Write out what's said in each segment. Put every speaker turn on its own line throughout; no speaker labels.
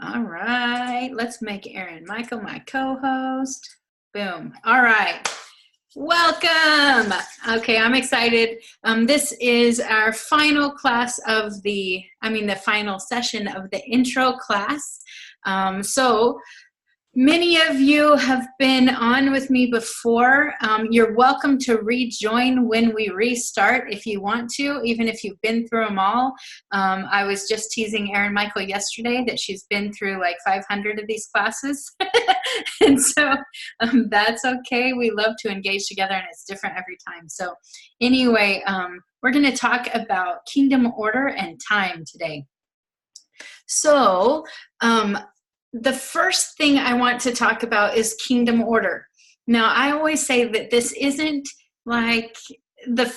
All right, let's make Erin Michael my co-host. Boom. All right. Welcome. Okay, I'm excited. This is our final class of the final session of the intro class. So many of you have been on with me before. You're welcome to rejoin when we restart if you want to, even if you've been through them all. I was just teasing Erin Michael yesterday that she's been through like 500 of these classes. And so that's okay. We love to engage together and it's different every time. So anyway, we're going to talk about kingdom order and time today. So, the first thing I want to talk about is kingdom order. Now, I always say that this isn't like the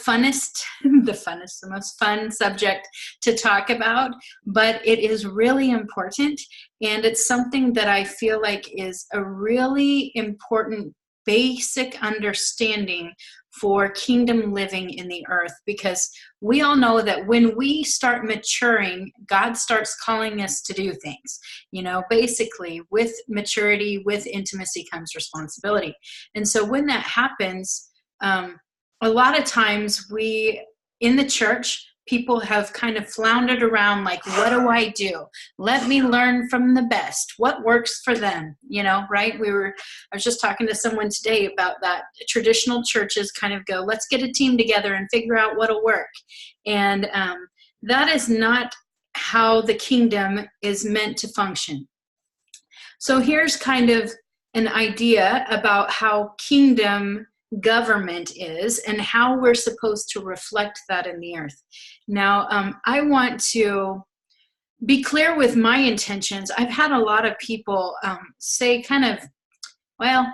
most fun subject to talk about, but it is really important. And it's something that I feel like is a really important basic understanding for kingdom living in the earth, because we all know that when we start maturing, God starts calling us to do things. You know, basically with maturity, with intimacy comes responsibility. And so when that happens, a lot of times in the church, people have kind of floundered around like, what do I do? Let me learn from the best. What works for them? You know, right? I was just talking to someone today about that. Traditional churches kind of go, let's get a team together and figure out what'll work. And that is not how the kingdom is meant to function. So here's kind of an idea about how kingdom government is and how we're supposed to reflect that in the earth. Now, I want to be clear with my intentions. I've had a lot of people say kind of,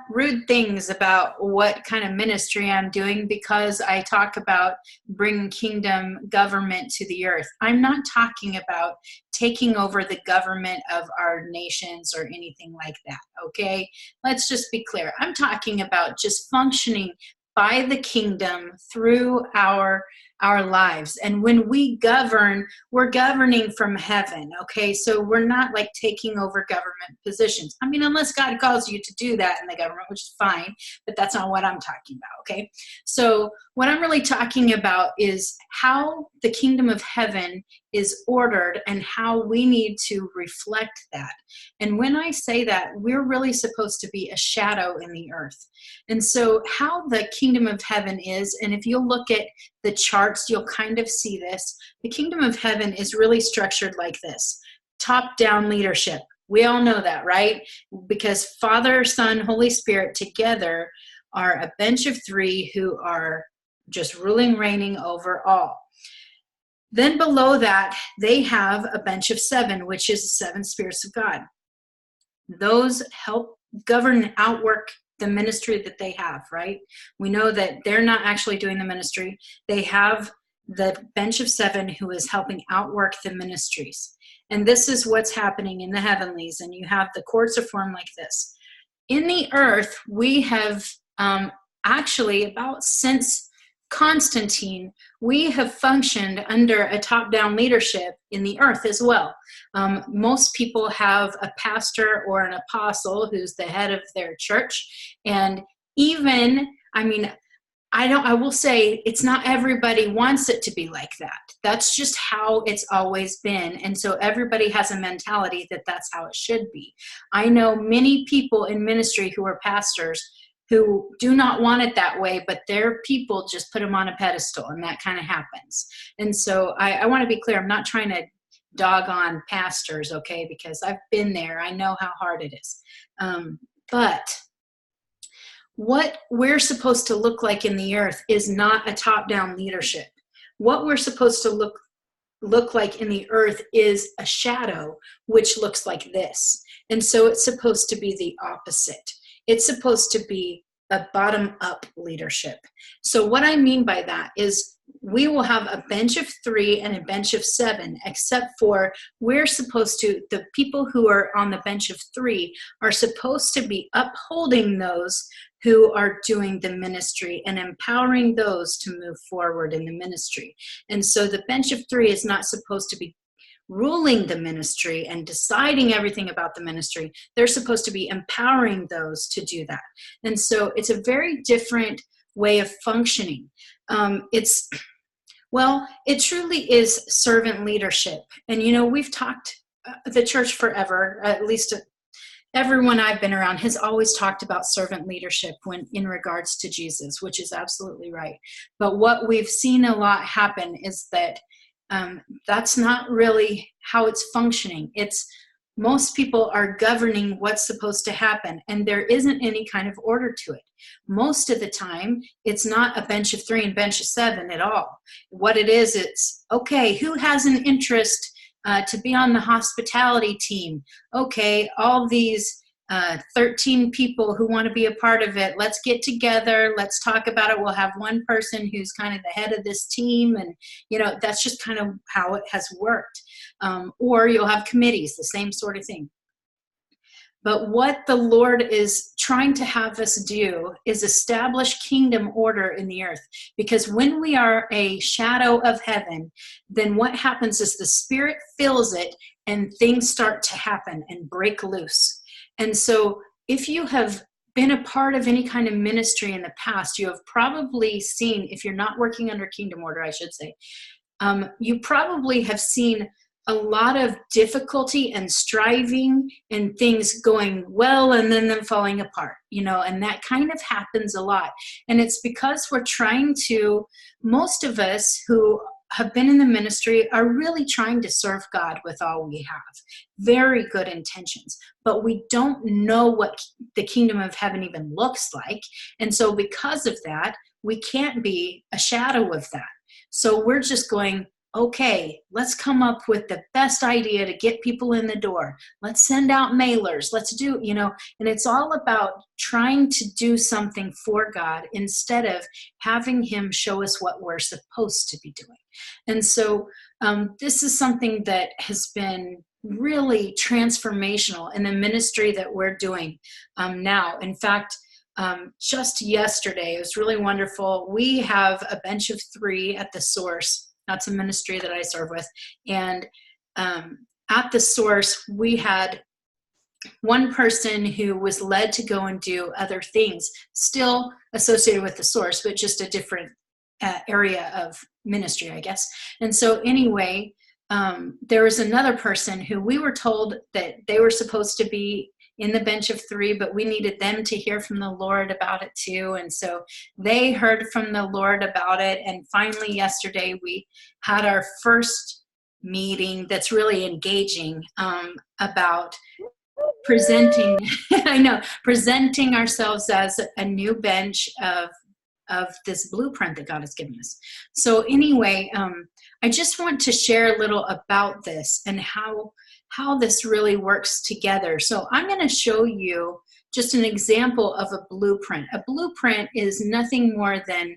rude things about what kind of ministry I'm doing because I talk about bringing kingdom government to the earth. I'm not talking about taking over the government of our nations or anything like that, okay? Let's just be clear. I'm talking about just functioning by the kingdom through our lives. And when we govern, we're governing from heaven, okay? So we're not like taking over government positions. I mean, unless God calls you to do that in the government, which is fine, but that's not what I'm talking about, okay? So what I'm really talking about is how the kingdom of heaven is ordered and how we need to reflect that. And when I say that, we're really supposed to be a shadow in the earth. And so how the kingdom of heaven is, and if you'll look at the charts, you'll kind of see this. The kingdom of heaven is really structured like this. Top-down leadership. We all know that, right? Because Father, Son, Holy Spirit together are a bench of three who are just ruling, reigning over all. Then below that, they have a bench of seven, which is the seven spirits of God. Those help govern and outwork the ministry that they have, right? We know that they're not actually doing the ministry. They have the bench of seven who is helping outwork the ministries. And this is what's happening in the heavenlies. And you have the courts are formed like this. In the earth, we have actually about since Constantine, we have functioned under a top-down leadership in the earth as well. Most people have a pastor or an apostle who's the head of their church. And even, I will say it's not everybody wants it to be like that. That's just how it's always been. And so everybody has a mentality that that's how it should be. I know many people in ministry who are pastors who do not want it that way, but their people just put them on a pedestal, and that kind of happens. And so I want to be clear, I'm not trying to dog on pastors, okay, because I've been there. I know how hard it is. But what we're supposed to look like in the earth is not a top-down leadership. What we're supposed to look like in the earth is a shadow, which looks like this. And so it's supposed to be the opposite. It's supposed to be a bottom-up leadership. So what I mean by that is we will have a bench of three and a bench of seven, except for the people who are on the bench of three are supposed to be upholding those who are doing the ministry and empowering those to move forward in the ministry. And so the bench of three is not supposed to be ruling the ministry and deciding everything about the ministry. They're supposed to be empowering those to do that. And so it's a very different way of functioning. It truly is servant leadership. And, we've talked, the church forever, at least everyone I've been around has always talked about servant leadership when in regards to Jesus, which is absolutely right. But what we've seen a lot happen is that that's not really how it's functioning. Most people are governing what's supposed to happen, and there isn't any kind of order to it. Most of the time, it's not a bench of 3 and bench of 7 at all. What it is, it's, okay, who has an interest to be on the hospitality team? Okay, all these 13 people who want to be a part of it, let's get together, let's talk about it. We'll have one person who's kind of the head of this team, and that's just kind of how it has worked. Or you'll have committees, the same sort of thing. But what the Lord is trying to have us do is establish kingdom order in the earth. Because when we are a shadow of heaven, then what happens is the Spirit fills it and things start to happen and break loose. And so if you have been a part of any kind of ministry in the past, you have probably seen, if you're not working under kingdom order, I should say, you probably have seen a lot of difficulty and striving and things going well and then them falling apart, and that kind of happens a lot. And it's because we're trying to, most of us who have been in the ministry are really trying to serve God with all we have. Very good intentions, but we don't know what the kingdom of heaven even looks like. And so because of that, we can't be a shadow of that. So we're just going, okay, let's come up with the best idea to get people in the door. Let's send out mailers. Let's do, and it's all about trying to do something for God instead of having Him show us what we're supposed to be doing. And so this is something that has been really transformational in the ministry that we're doing now. In fact, just yesterday, it was really wonderful. We have a bench of 3 at the Source. That's a ministry that I serve with. And at the Source, we had one person who was led to go and do other things, still associated with the Source, but just a different area of ministry, I guess. And so anyway, there was another person who we were told that they were supposed to be in the bench of 3, but we needed them to hear from the Lord about it too. And so they heard from the Lord about it. And finally, yesterday, we had our first meeting that's really engaging about presenting, presenting ourselves as a new bench of this blueprint that God has given us. So anyway, I just want to share a little about this and how this really works together. So I'm going to show you just an example of a blueprint. A blueprint is nothing more than,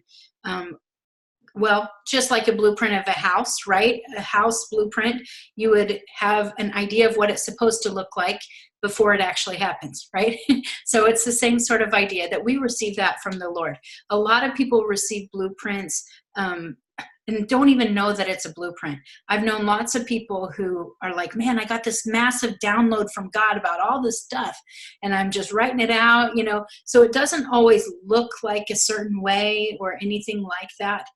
just like a blueprint of a house, right? A house blueprint, you would have an idea of what it's supposed to look like before it actually happens, right? So it's the same sort of idea that we receive that from the Lord. A lot of people receive blueprints and don't even know that it's a blueprint. I've known lots of people who are like, man, I got this massive download from God about all this stuff, and I'm just writing it out, So it doesn't always look like a certain way or anything like that.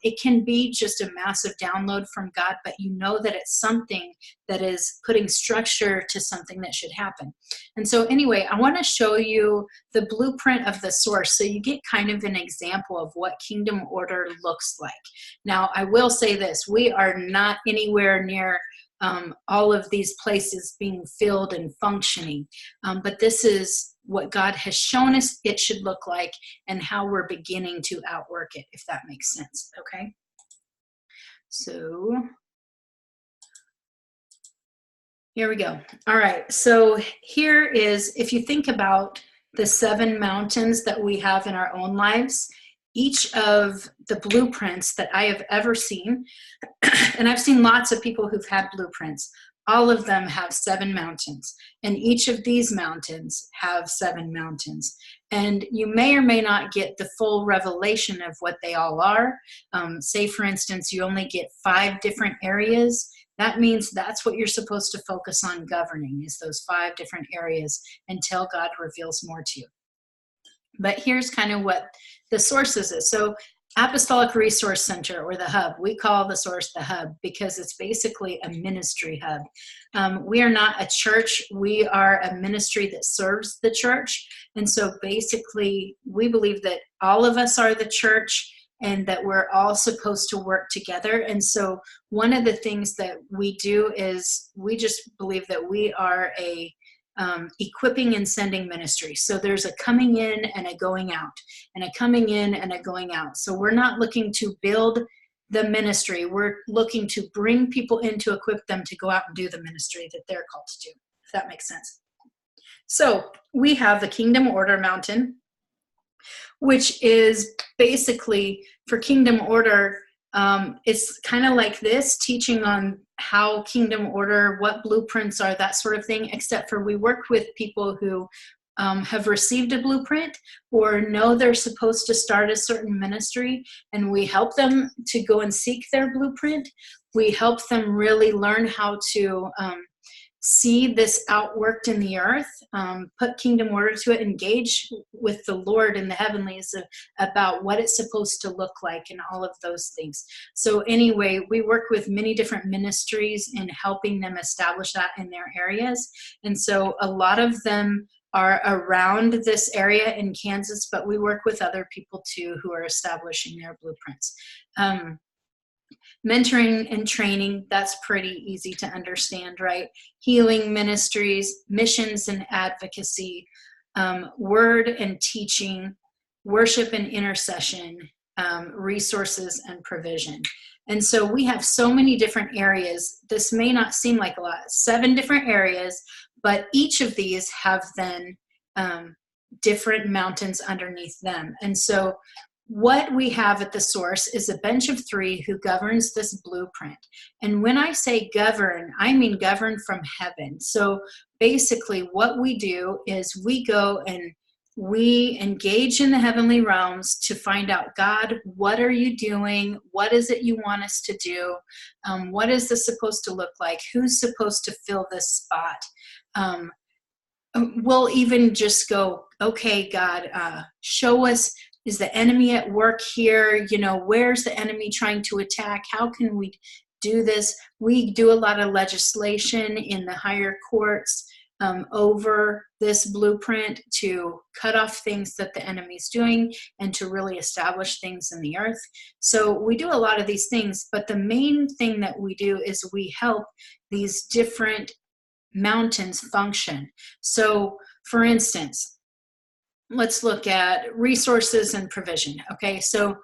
It can be just a massive download from God, but you know that it's something that is putting structure to something that should happen. And so anyway, I want to show you the blueprint of the Source so you get kind of an example of what kingdom order looks like. Now, I will say this, we are not anywhere near all of these places being filled and functioning, but this is what God has shown us it should look like and how we're beginning to outwork it, if that makes sense, okay? So here we go. All right, so here is, if you think about the 7 mountains that we have in our own lives, each of the blueprints that I have ever seen, and I've seen lots of people who've had blueprints, all of them have 7 mountains, and each of these mountains have 7 mountains. And you may or may not get the full revelation of what they all are. Say, for instance, you only get 5 different areas That means that's what you're supposed to focus on governing, is those 5 different areas until God reveals more to you. But here's kind of what the sources is. So Apostolic Resource Center, or the hub, we call the source the hub because it's basically a ministry hub. We are not a church, we are a ministry that serves the church. And so basically we believe that all of us are the church and that we're all supposed to work together. And so one of the things that we do is we just believe that we are a equipping and sending ministry. So there's a coming in and a going out, and a coming in and a going out. So we're not looking to build the ministry. We're looking to bring people in to equip them to go out and do the ministry that they're called to do, if that makes sense. So we have the Kingdom Order Mountain, which is basically for Kingdom Order. It's kind of like this, teaching on how Kingdom Order, what blueprints are, that sort of thing, except for we work with people who have received a blueprint or know they're supposed to start a certain ministry, and we help them to go and seek their blueprint. We help them really learn how to see this outworked in the earth, put kingdom order to it, engage with the Lord in the heavenlies about what it's supposed to look like and all of those things. So anyway, we work with many different ministries in helping them establish that in their areas. And so a lot of them are around this area in Kansas, but we work with other people too who are establishing their blueprints. Mentoring and training, that's pretty easy to understand, right? Healing ministries, missions and advocacy, word and teaching, worship and intercession, resources and provision. And so we have so many different areas. This may not seem like a lot, 7 different areas, but each of these have then different mountains underneath them. And so what we have at the source is a bench of 3 who governs this blueprint. And when I say govern, I mean govern from heaven. So basically what we do is we go and we engage in the heavenly realms to find out, God, what are you doing? What is it you want us to do? What is this supposed to look like? Who's supposed to fill this spot? We'll even just go, okay, God, show us, is the enemy at work here? You know, where's the enemy trying to attack? How can we do this? We do a lot of legislation in the higher courts over this blueprint to cut off things that the enemy's doing and to really establish things in the earth. So we do a lot of these things, but the main thing that we do is we help these different mountains function. So for instance, let's look at resources and provision. Okay, so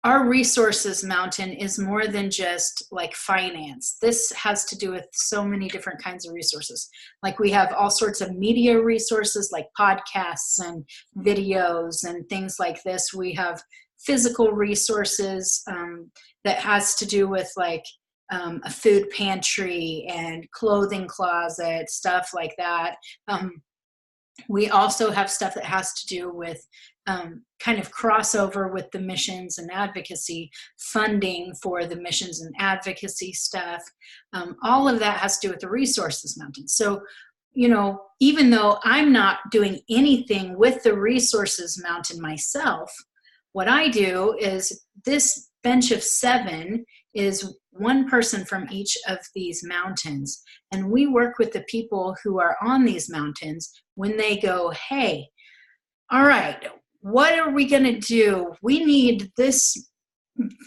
our resources mountain is more than just like finance. This has to do with so many different kinds of resources. Like we have all sorts of media resources like podcasts and videos and things like this. We have physical resources that has to do with like a food pantry and clothing closet, stuff like that. We also have stuff that has to do with kind of crossover with the missions and advocacy, funding for the missions and advocacy stuff. All of that has to do with the resources mountain. So, you know, even though I'm not doing anything with the resources mountain myself, what I do is this bench of 7 is one person from each of these mountains. And we work with the people who are on these mountains when they go, hey, all right, what are we going to do? We need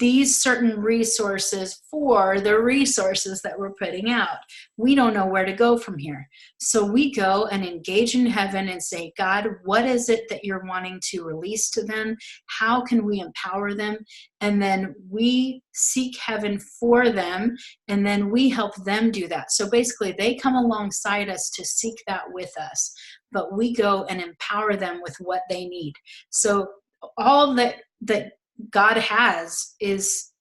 these certain resources for the resources that we're putting out. We don't know where to go from here. So we go and engage in heaven and say, God, what is it that you're wanting to release to them? How can we empower them? And then we seek heaven for them, and then we help them do that. So basically they come alongside us to seek that with us, but we go and empower them with what they need. So all that God has is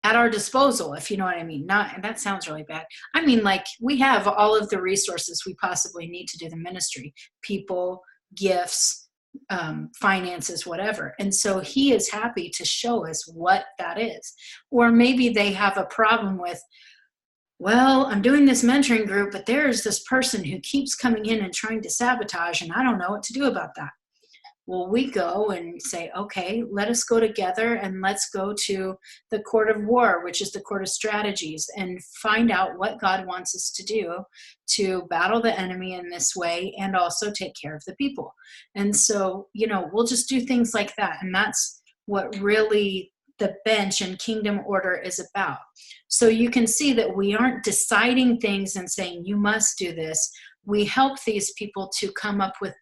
at our disposal, if you know what I mean. Not, and that sounds really bad. I mean, like we have all of the resources we possibly need to do the ministry, people, gifts, finances, whatever. And so he is happy to show us what that is. Or maybe they have a problem with, well, I'm doing this mentoring group, but there's this person who keeps coming in and trying to sabotage, and I don't know what to do about that. Well, we go and say, okay, let us go together and let's go to the court of war, which is the court of strategies, and find out what God wants us to do to battle the enemy in this way and also take care of the people. And so, we'll just do things like that. And that's what really the bench and kingdom order is about. So you can see that we aren't deciding things and saying, you must do this. We help these people to come up with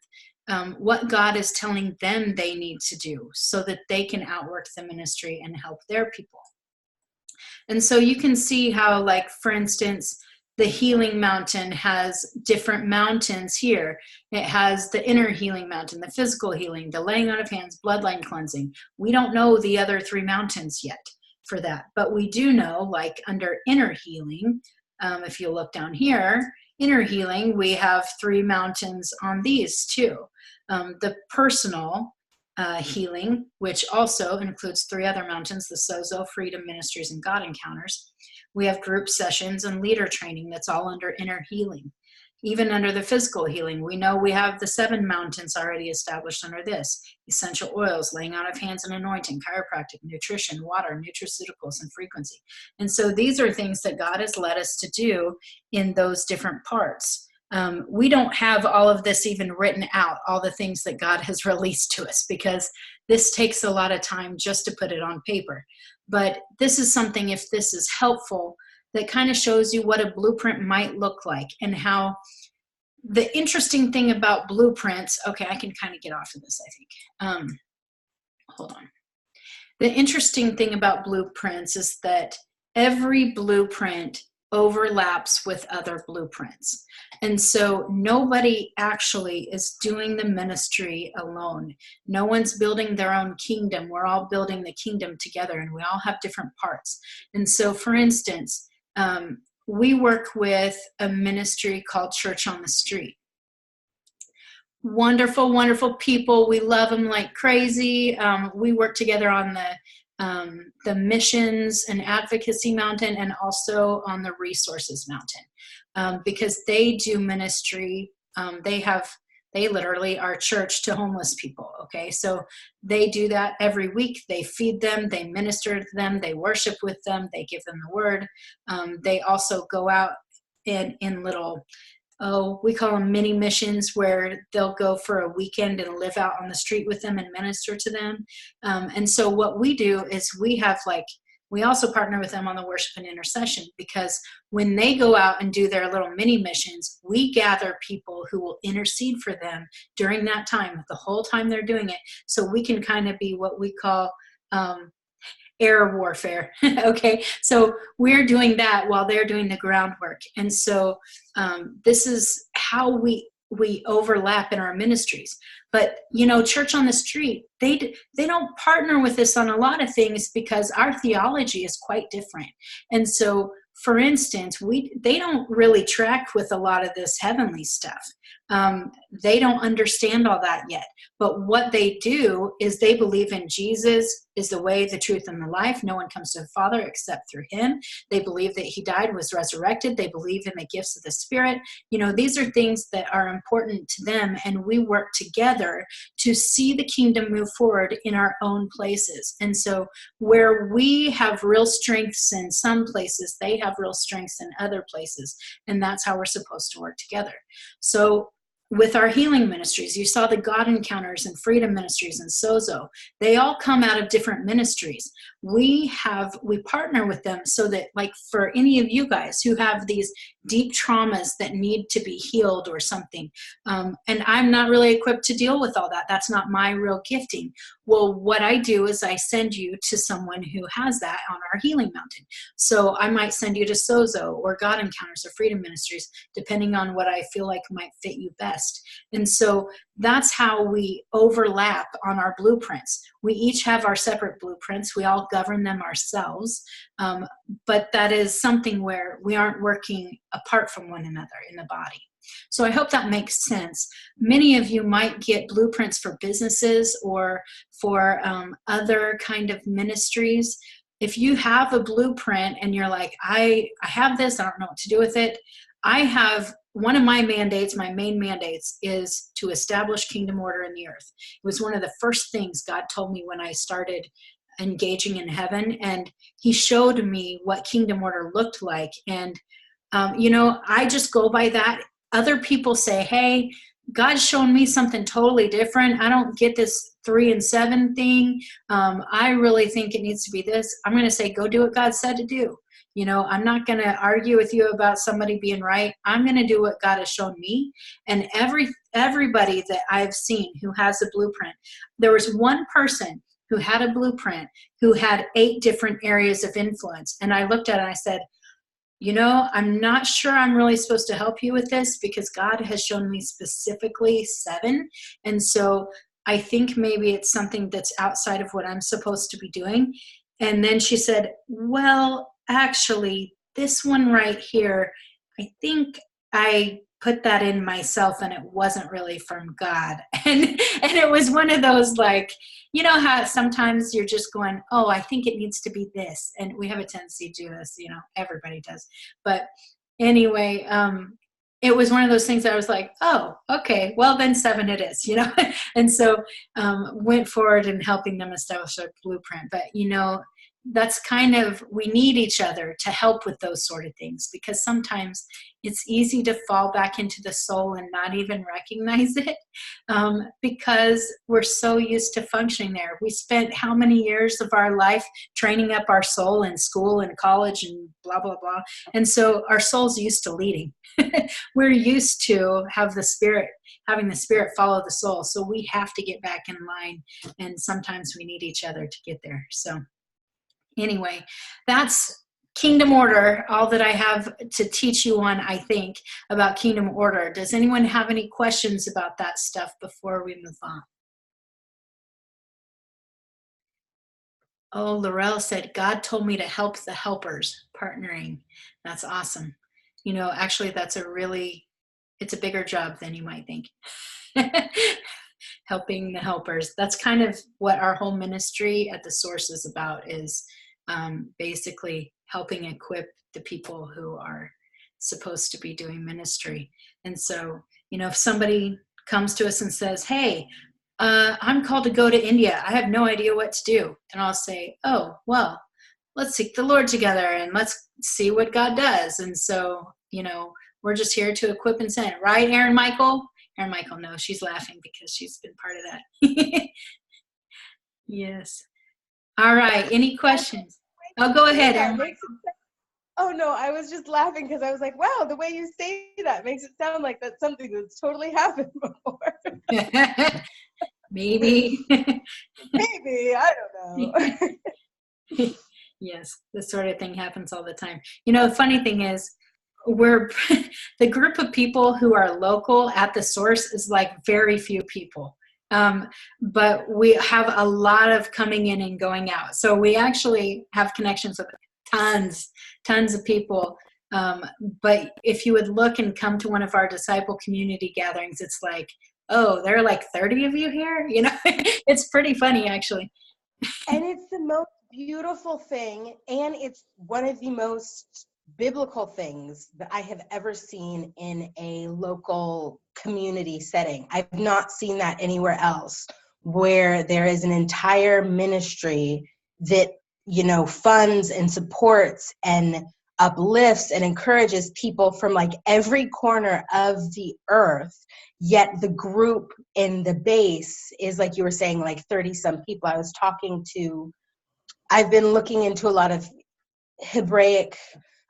what God is telling them they need to do so that they can outwork the ministry and help their people. And so you can see how, like, for instance, the healing mountain has different mountains here. It has the inner healing mountain, the physical healing, the laying on of hands, bloodline cleansing. We don't know the other 3 mountains yet for that, but we do know, like, under inner healing, if you look down here, inner healing, we have 3 mountains on these too. The personal healing, which also includes 3 other mountains, the Sozo, Freedom Ministries, and God Encounters. We have group sessions and leader training that's all under inner healing. Even under the physical healing, we know we have the 7 mountains already established under this: essential oils, laying on of hands and anointing, chiropractic, nutrition, water, nutraceuticals, and frequency. And so these are things that God has led us to do in those different parts. We don't have all of this even written out, all the things that God has released to us, because this takes a lot of time just to put it on paper. But this is something, if this is helpful, that kind of shows you what a blueprint might look like, and how the interesting thing about blueprints, okay, I can kind of get off of this, I think. Hold on. The interesting thing about blueprints is that every blueprint overlaps with other blueprints. And so nobody actually is doing the ministry alone. No one's building their own kingdom. We're all building the kingdom together, and we all have different parts. And so, for instance, we work with a ministry called Church on the Street. Wonderful, wonderful people. We love them like crazy. We work together on the missions and advocacy mountain, and also on the resources mountain, because they do ministry. They literally are church to homeless people. Okay, so they do that every week. They feed them, they minister to them, they worship with them, they give them the word. They also go out in little, we call them mini missions, where they'll go for a weekend and live out on the street with them and minister to them. And so what we do is we also partner with them on the worship and intercession, because when they go out and do their little mini missions, we gather people who will intercede for them during that time, the whole time they're doing it. So we can kind of be what we call air warfare. Okay, so we're doing that while they're doing the groundwork. And so this is how we overlap in our ministries. But Church on the Street, they don't partner with us on a lot of things, because our theology is quite different. And so, for instance, they don't really track with a lot of this heavenly stuff. They don't understand all that yet. But what they do is they believe in Jesus is the way, the truth, and the life. No one comes to the Father except through him. They believe that he died, was resurrected. They believe in the gifts of the Spirit. These are things that are important to them, and we work together to see the kingdom move forward in our own places. And so where we have real strengths in some places, they have real strengths in other places. And that's how we're supposed to work together. So with our healing ministries, you saw the God Encounters and Freedom Ministries and Sozo. They all come out of different ministries. We partner with them so that, like, for any of you guys who have these deep traumas that need to be healed or something, and I'm not really equipped to deal with all that. That's not my real gifting. Well, what I do is I send you to someone who has that on our healing mountain. So I might send you to Sozo or God Encounters or Freedom Ministries, depending on what I feel like might fit you best. And so that's how we overlap on our blueprints. We each have our separate blueprints. We all govern them ourselves. But that is something where we aren't working apart from one another in the body. So I hope that makes sense. Many of you might get blueprints for businesses or for other kind of ministries. if you have a blueprint and you're like, I have this, I don't know what to do with it. I have one of my mandates, my main mandates is to establish kingdom order in the earth. It was one of the first things God told me when I started engaging in heaven. And he showed me what kingdom order looked like. And, I just go by that. Other people say, hey, God's shown me something totally different. I don't get this 3 and 7 thing. I really think it needs to be this. I'm going to say, go do what God said to do. I'm not going to argue with you about somebody being right. I'm going to do what God has shown me. And everybody that I've seen who has a blueprint, there was one person who had a blueprint who had 8 different areas of influence. And I looked at it and I said, I'm not sure I'm really supposed to help you with this because God has shown me specifically 7. And so I think maybe it's something that's outside of what I'm supposed to be doing. And then she said, well, actually, this one right here, I think I put that in myself and it wasn't really from God. And it was one of those, like, how sometimes you're just going, oh, I think it needs to be this. And we have a tendency to do this, everybody does. But anyway, it was one of those things that I was like, oh, okay, well then 7 it is, And so went forward in helping them establish a blueprint. But, that's kind of, we need each other to help with those sort of things, because sometimes it's easy to fall back into the soul and not even recognize it, because we're so used to functioning there. We spent how many years of our life training up our soul in school and college and blah, blah, blah. And so our soul's used to leading. We're used to having the spirit follow the soul. So we have to get back in line. And sometimes we need each other to get there. So anyway, that's kingdom order, all that I have to teach you on, I think, about kingdom order. Does anyone have any questions about that stuff before we move on? Oh, Laurel said, God told me to help the helpers, partnering. That's awesome. Actually, it's a bigger job than you might think. Helping the helpers. That's kind of what our whole ministry at the Source is about, is basically helping equip the people who are supposed to be doing ministry. And so, if somebody comes to us and says, hey, I'm called to go to India, I have no idea what to do. And I'll say, oh, well, let's seek the Lord together and let's see what God does. And so, we're just here to equip and send. Right, Aaron Michael? Aaron Michael, no, she's laughing because she's been part of that. Yes. All right. Any questions? Oh, go ahead, Aaron.
Oh, no, I was just laughing because I was like, wow, the way you say that makes it sound like that's something that's totally happened before.
Maybe.
Maybe, I don't know.
Yes, this sort of thing happens all the time. The funny thing is, the group of people who are local at the Source is like very few people. But we have a lot of coming in and going out. So we actually have connections with tons of people. But if you would look and come to one of our disciple community gatherings, it's like, oh, there are like 30 of you here. It's pretty funny, actually.
And it's the most beautiful thing. And it's one of the most biblical things that I have ever seen in a local community setting. I've not seen that anywhere else, where there is an entire ministry that, funds and supports and uplifts and encourages people from like every corner of the earth. Yet the group in the base is, like you were saying, like 30 some people. I've been looking into a lot of Hebraic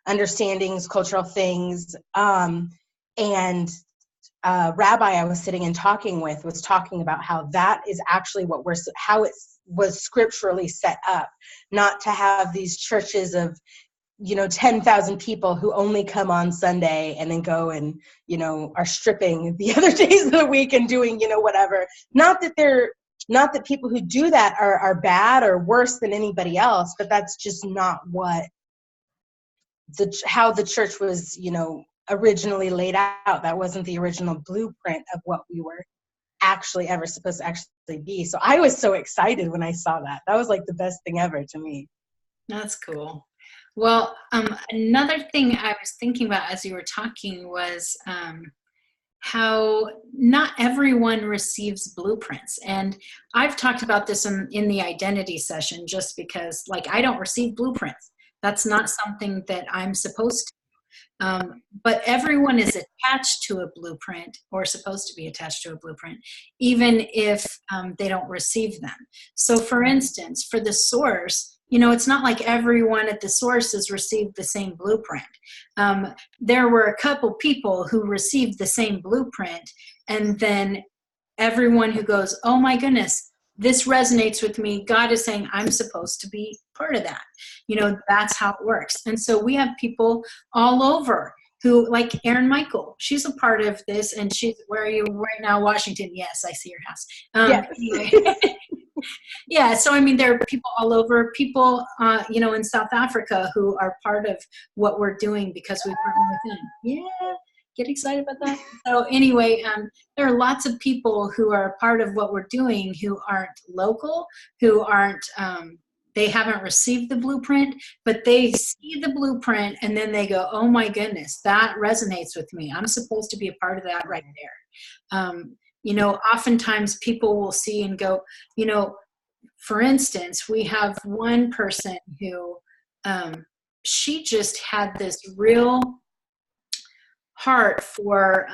understandings, cultural things, and rabbi I was sitting and talking with was talking about how that is actually how it was scripturally set up, not to have these churches of 10,000 people who only come on Sunday and then go and are stripping the other days of the week and doing whatever. Not that people who do that are bad or worse than anybody else, but that's just not what how the church was, originally laid out. That wasn't the original blueprint of what we were actually ever supposed to actually be. So I was so excited when I saw that. That was like the best thing ever to me.
That's cool. Well, another thing I was thinking about as you were talking was how not everyone receives blueprints. And I've talked about this in the identity session just because, like, I don't receive blueprints. That's not something that I'm supposed to. But everyone is attached to a blueprint or supposed to be attached to a blueprint, even if they don't receive them. So for instance, for the source, it's not like everyone at the source has received the same blueprint. There were a couple people who received the same blueprint, and then everyone who goes, oh my goodness, this resonates with me. God is saying I'm supposed to be part of that. That's how it works. And so we have people all over who, like Erin Michael, she's a part of this, and where are you right now? Washington. Yes, I see your house.
Yes.
Anyway. Yeah, so I mean, there are people all over, people, in South Africa who are part of what we're doing because we partner with them. Yeah, get excited about that. So anyway, there are lots of people who are part of what we're doing who aren't local, who aren't, they haven't received the blueprint, but they see the blueprint and then they go, oh my goodness, that resonates with me. I'm supposed to be a part of that right there. Oftentimes people will see and go, for instance, we have one person who, she just had this real heart for,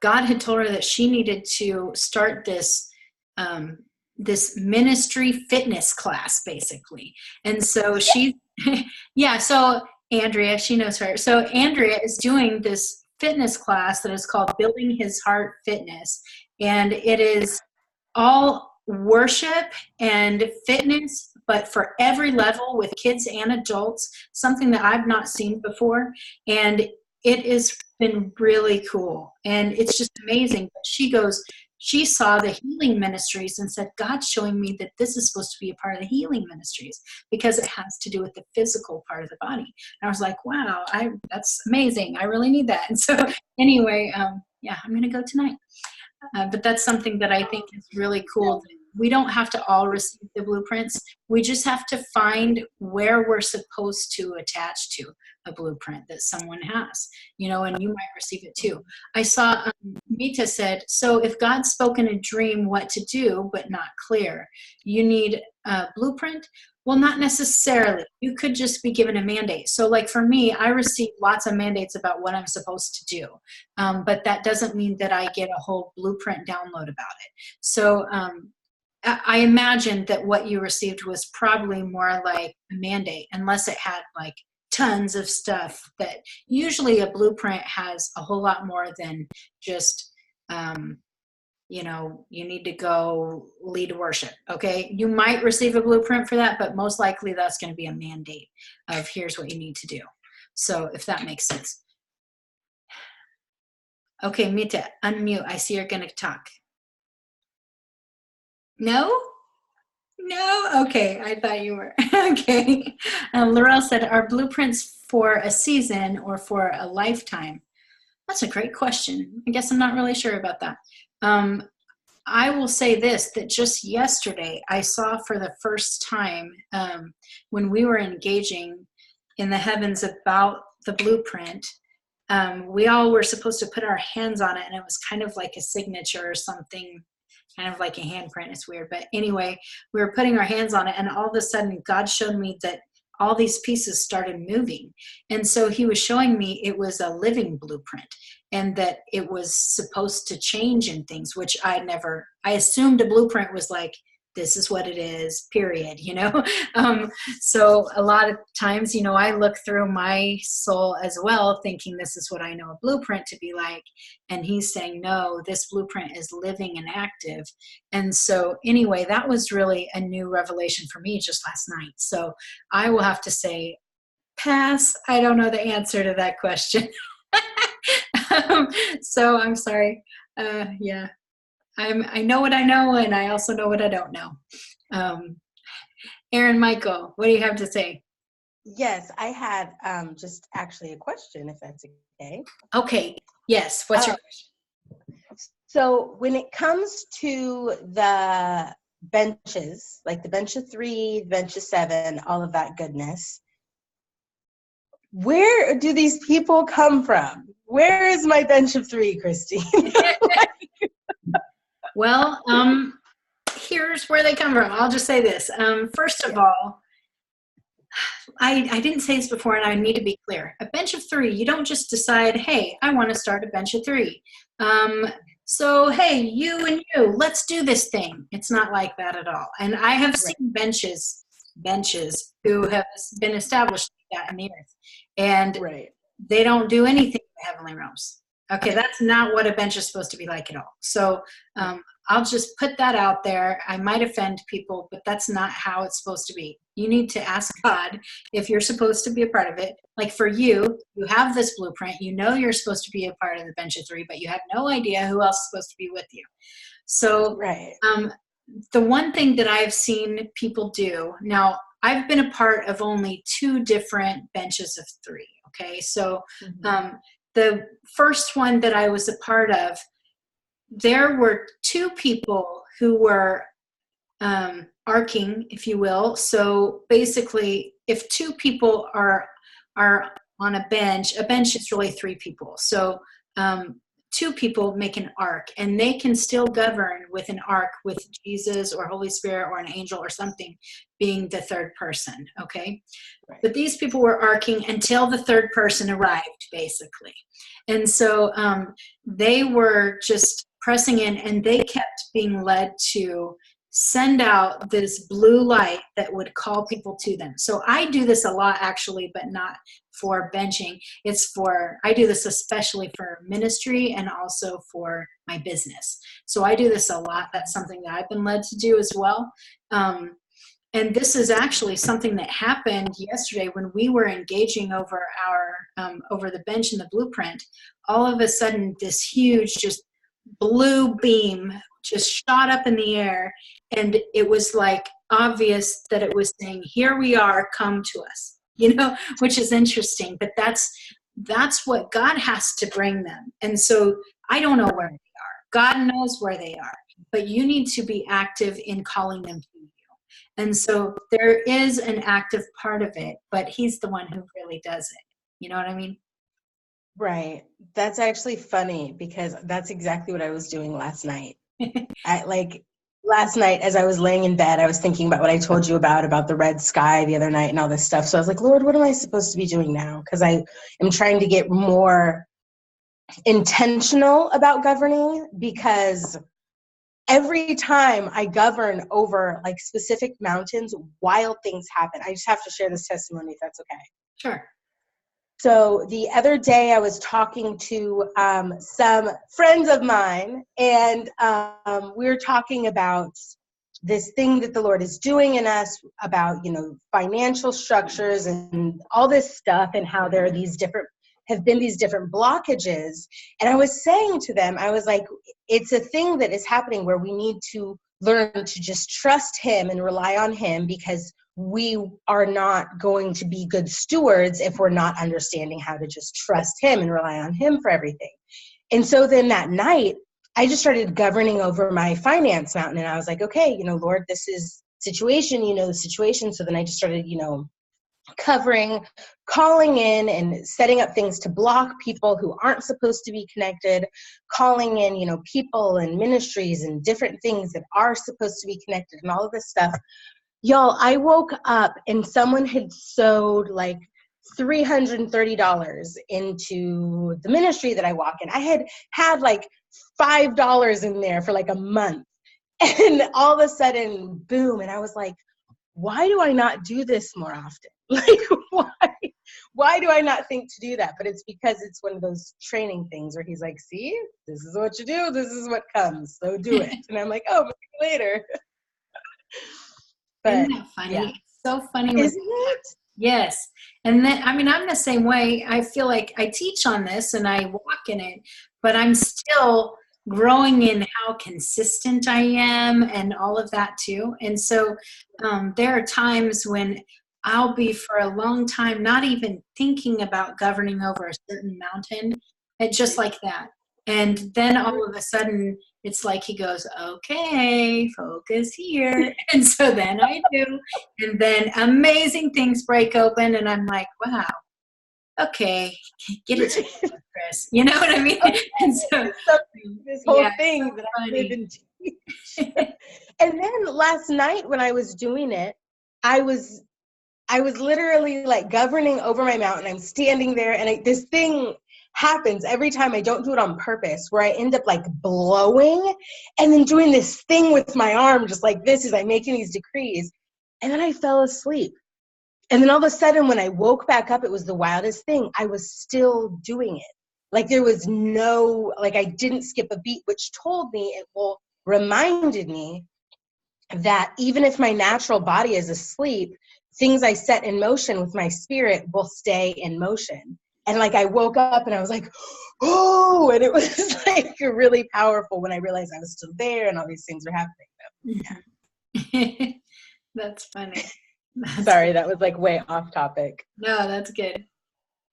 God had told her that she needed to start this, this ministry fitness class, basically. And so so Andrea, she knows her. So Andrea is doing this fitness class that is called Building His Heart Fitness. And it is all worship and fitness, but for every level with kids and adults, something that I've not seen before. And it has been really cool. And it's just amazing. But she saw the healing ministries and said, God's showing me that this is supposed to be a part of the healing ministries because it has to do with the physical part of the body. And I was like, wow, that's amazing. I really need that. And so anyway, I'm going to go tonight. But that's something that I think is really cool. We don't have to all receive the blueprints. We just have to find where we're supposed to attach to a blueprint that someone has, and you might receive it too. I saw Mita said, so if God spoke in a dream what to do, but not clear, you need a blueprint? Well, not necessarily. You could just be given a mandate. So like for me, I receive lots of mandates about what I'm supposed to do. But that doesn't mean that I get a whole blueprint download about it. So I imagine that what you received was probably more like a mandate, unless it had like tons of stuff. That usually a blueprint has a whole lot more than just, you need to go lead worship. Okay. You might receive a blueprint for that, but most likely that's going to be a mandate of here's what you need to do. So if that makes sense. Okay, Mita, unmute. I see you're going to talk. No? Okay, I thought you were. Okay. Laurel said, are blueprints for a season or for a lifetime? That's a great question. I guess I'm not really sure about that. I will say this, that just yesterday I saw for the first time when we were engaging in the heavens about the blueprint, we all were supposed to put our hands on it, and it was kind of like a signature or something, kind of like a handprint. It's weird. But anyway, we were putting our hands on it, and all of a sudden God showed me that all these pieces started moving. And so he was showing me it was a living blueprint and that it was supposed to change in things, which I assumed a blueprint was like, this is what it is, period, So a lot of times, I look through my soul as well, thinking this is what I know a blueprint to be like. And he's saying, no, this blueprint is living and active. And so anyway, that was really a new revelation for me just last night. So I will have to say, pass. I don't know the answer to that question. So I'm sorry. Yeah. I know what I know, and I also know what I don't know. Erin Michael, what do you have to say?
Yes, I had just actually a question, if that's okay.
Okay. Yes. What's your question?
So when it comes to the benches, like the bench of 3, bench of 7, all of that goodness. Where do these people come from? Where is my bench of 3, Christine?
Well, here's where they come from. I'll just say this. First of all, I didn't say this before, and I need to be clear. A bench of 3, you don't just decide, hey, I want to start a bench of 3. So, hey, you and you, let's do this thing. It's not like that at all. And I have seen benches who have been established like that in the earth. And they don't do anything in the heavenly realms. Okay, that's not what a bench is supposed to be like at all. So I'll just put that out there. I might offend people, but that's not how it's supposed to be. You need to ask God if you're supposed to be a part of it. Like for you, you have this blueprint. You know you're supposed to be a part of the bench of 3, but you have no idea who else is supposed to be with you. So the one thing that I've seen people do, now I've been a part of only 2 different benches of 3. Okay, so the first one that I was a part of, there were 2 people who were arcing, if you will. So basically, if 2 people are on a bench is really 3 people. So 2 people make an ark, and they can still govern with an ark with Jesus or Holy Spirit or an angel or something being the 3rd person, okay? But these people were arcing until the 3rd person arrived, basically. And so they were just pressing in, and they kept being led to send out this blue light that would call people to them. So I do this a lot, actually, but not for benching. I do this especially for ministry and also for my business. So I do this a lot. That's something that I've been led to do as well. And this is actually something that happened yesterday when we were engaging over over the bench in the blueprint. All of a sudden, this huge, just blue beam just shot up in the air, and it was like obvious that it was saying, "Here we are, come to us," which is interesting. But that's what God has to bring them. And so I don't know where they are. God knows where they are, but you need to be active in calling them to you. And so there is an active part of it, but He's the one who really does it. You know what I mean?
Right. That's actually funny, because that's exactly what I was doing last night. Last night, as I was laying in bed, I was thinking about what I told you about the red sky the other night and all this stuff. So I was like, Lord, what am I supposed to be doing now? Because I am trying to get more intentional about governing, because every time I govern over like specific mountains, wild things happen. I just have to share this testimony, if that's okay.
Sure.
So the other day I was talking to some friends of mine, and we were talking about this thing that the Lord is doing in us about, financial structures and all this stuff, and how there are have been these different blockages. And I was saying to them, I was like, it's a thing that is happening where we need to learn to just trust Him and rely on Him, because we are not going to be good stewards if we're not understanding how to just trust Him and rely on Him for everything. And so then that night, I just started governing over my finance mountain. And I was like, okay, Lord, this is situation, the situation. So then I just started, covering, calling in and setting up things to block people who aren't supposed to be connected, calling in, people and ministries and different things that are supposed to be connected, and all of this stuff. Y'all, I woke up and someone had sewed like $330 into the ministry that I walk in. I had like $5 in there for like a month. And all of a sudden, boom. And I was like, why do I not do this more often? Like, why do I not think to do that? But it's because it's one of those training things where He's like, see, this is what you do. This is what comes. So do it. And I'm like, oh, maybe later. But,
isn't that funny?
Yeah.
It's so funny.
Isn't it?
Yes. And then, I'm the same way. I feel like I teach on this and I walk in it, but I'm still growing in how consistent I am and all of that too. And so there are times when I'll be for a long time not even thinking about governing over a certain mountain, just like that. And then all of a sudden, it's like he goes, okay, focus here. And so then I do. And then amazing things break open. And I'm like, wow, okay, get it together, Chris. You know what I mean? And so,
this whole
yeah,
thing
so
that I
funny.
live and teach. And then last night when I was doing it, I was literally like governing over my mountain. I'm standing there, and this thing happens every time. I don't do it on purpose, where I end up like blowing and then doing this thing with my arm just like this as I'm making these decrees. And then I fell asleep. And then all of a sudden when I woke back up, it was the wildest thing. I was still doing it. Like there was no, like I didn't skip a beat, which told me, reminded me that even if my natural body is asleep, things I set in motion with my spirit will stay in motion. And like I woke up and I was like, oh, and it was like really powerful when I realized I was still there and all these things were happening.
Yeah. That's funny.
Sorry, that was like way off topic.
No, that's good.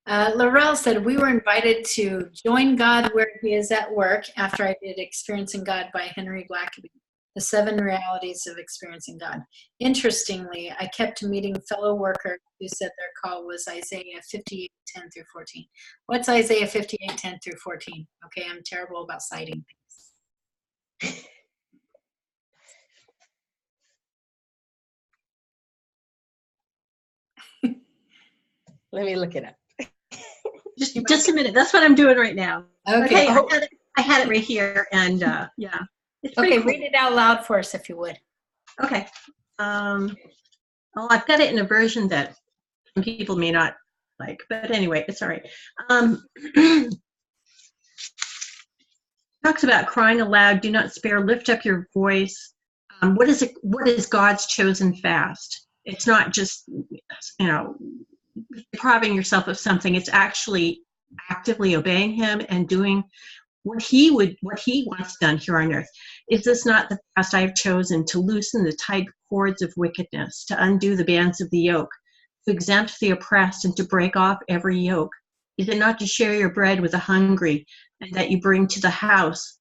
Laurel said, we were invited to join God where he is at work after I did Experiencing God by Henry Blackaby, the 7 realities of experiencing God. Interestingly, I kept meeting fellow workers who said their call was Isaiah 58:10 through 14. What's Isaiah 58:10 through 14? Okay, I'm terrible about citing things.
Let me look it up.
Just a minute. That's what I'm doing right now.
Okay.
I had it right here, and yeah. It's
Okay,
cool.
read it out loud for us if you would.
Okay. Well, I've got it in a version that some people may not like, but anyway, it's all right. Talks about crying aloud, do not spare, lift up your voice. What is God's chosen fast? It's not just, depriving yourself of something. It's actually actively obeying him and doing what he wants done here on earth. Is this not the fast I have chosen, to loosen the tight cords of wickedness, to undo the bands of the yoke, to exempt the oppressed, and to break off every yoke? Is it not to share your bread with the hungry, and that you bring to the house,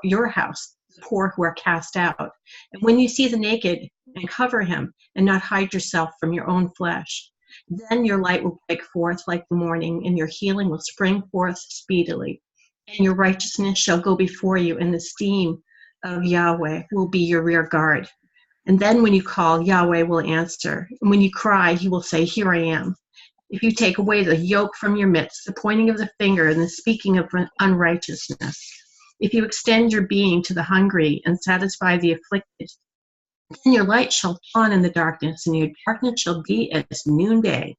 your house, the poor who are cast out? And when you see the naked, and cover him, and not hide yourself from your own flesh, then your light will break forth like the morning, and your healing will spring forth speedily. And your righteousness shall go before you, and the steam of Yahweh will be your rear guard. And then when you call, Yahweh will answer. And when you cry, he will say, here I am. If you take away the yoke from your midst, the pointing of the finger and the speaking of unrighteousness, if you extend your being to the hungry and satisfy the afflicted, then your light shall dawn in the darkness, and your darkness shall be as noonday.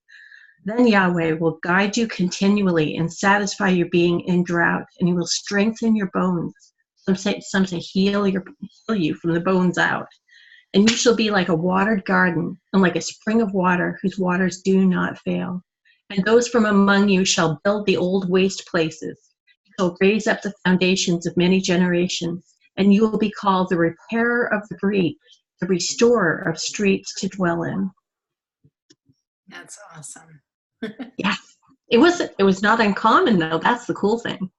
Then Yahweh will guide you continually and satisfy your being in drought, and he will strengthen your bones. Some say heal you from the bones out. And you shall be like a watered garden, and like a spring of water whose waters do not fail. And those from among you shall build the old waste places, shall raise up the foundations of many generations, and you will be called the repairer of the breach, the restorer of streets to dwell in.
That's awesome.
Yeah, it was not uncommon though. That's the cool thing.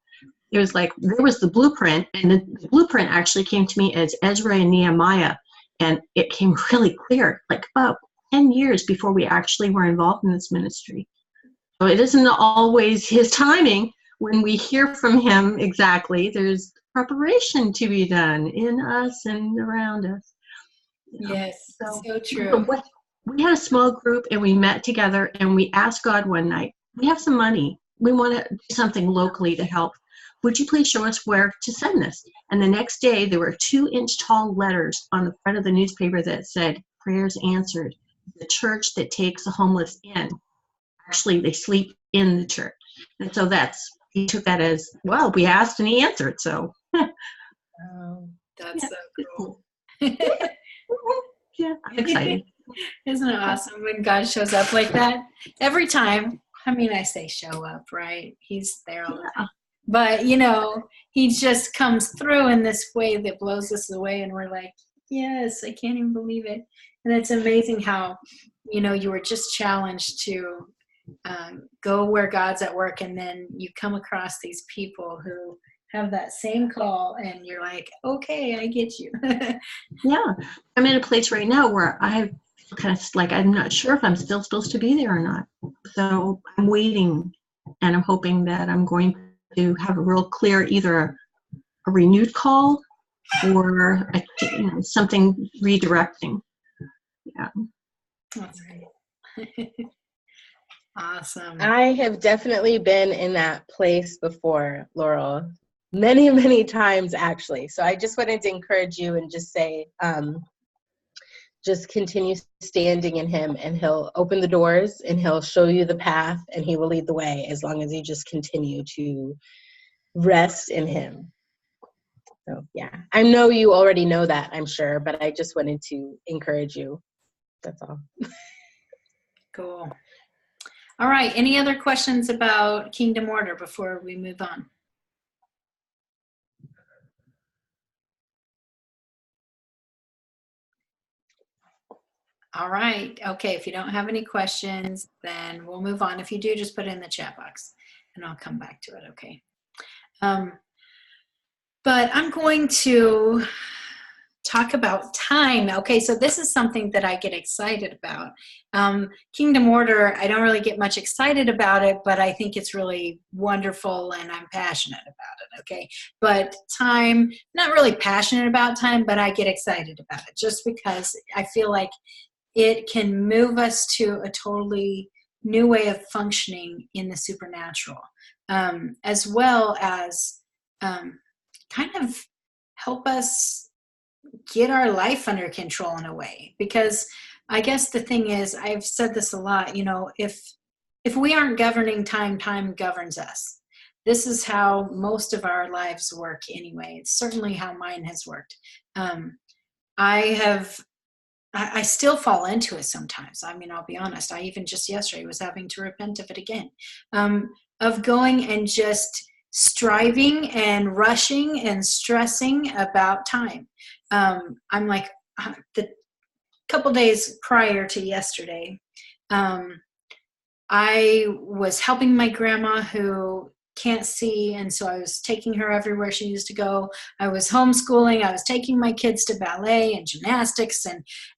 It was like there was the blueprint, and the blueprint actually came to me as Ezra and Nehemiah, and it came really clear, like about 10 years before we actually were involved in this ministry. So it isn't always his timing when we hear from him exactly. There's preparation to be done in us and around us.
Yes, so true.
We had a small group, and we met together, and we asked God one night, we have some money. We want to do something locally to help. Would you please show us where to send this? And the next day, there were 2-inch tall letters on the front of the newspaper that said, prayers answered. The church that takes the homeless in. Actually, they sleep in the church. And so he took that as, well, we asked and he answered. So
That's so cool.
Yeah, I'm excited.
Isn't it awesome when God shows up like that? Every time. I mean, I say show up, right? He's there all the time. But, he just comes through in this way that blows us away. And we're like, yes, I can't even believe it. And it's amazing how, you were just challenged to go where God's at work. And then you come across these people who have that same call and you're like, okay, I get you.
Yeah. I'm in a place right now where I feel kind of like I'm not sure if I'm still supposed to be there or not. So I'm waiting, and I'm hoping that I'm going to have a real clear, either a renewed call or something redirecting. Yeah.
That's great. Awesome.
I have definitely been in that place before, Laurel, many, many times actually. So I just wanted to encourage you and just say, just continue standing in him, and he'll open the doors and he'll show you the path and he will lead the way, as long as you just continue to rest in him. So yeah, I know you already know that, I'm sure, but I just wanted to encourage you. That's all.
Cool. All right. Any other questions about Kingdom Order before we move on? All right. Okay. If you don't have any questions, then we'll move on. If you do, just put it in the chat box and I'll come back to it. Okay. But I'm going to talk about time. Okay, so this is something that I get excited about. Kingdom Order, I don't really get much excited about it, but I think it's really wonderful and I'm passionate about it, okay? But time, not really passionate about time, but I get excited about it just because I feel like it can move us to a totally new way of functioning in the supernatural, as well as kind of help us get our life under control in a way. Because I guess the thing is, I've said this a lot, if we aren't governing time, time governs us. This is how most of our lives work anyway. It's certainly how mine has worked. I still fall into it sometimes. I mean, I'll be honest. I even just yesterday was having to repent of it again, of going and just striving and rushing and stressing about time. I'm like, the couple days prior to yesterday, I was helping my grandma who can't see, and so I was taking her everywhere she used to go. I was homeschooling. I was taking my kids to ballet and gymnastics,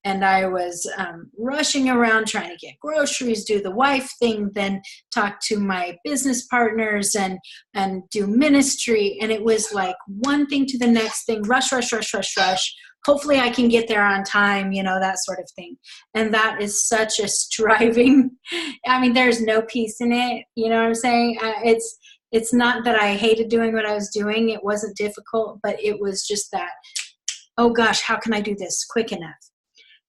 and I was rushing around trying to get groceries, do the wife thing, then talk to my business partners and do ministry. And it was like one thing to the next thing, rush, rush, rush, rush, rush. Hopefully I can get there on time, that sort of thing. And that is such a striving. I mean, there's no peace in it. You know what I'm saying? It's not that I hated doing what I was doing. It wasn't difficult, but it was just that, oh gosh, how can I do this quick enough?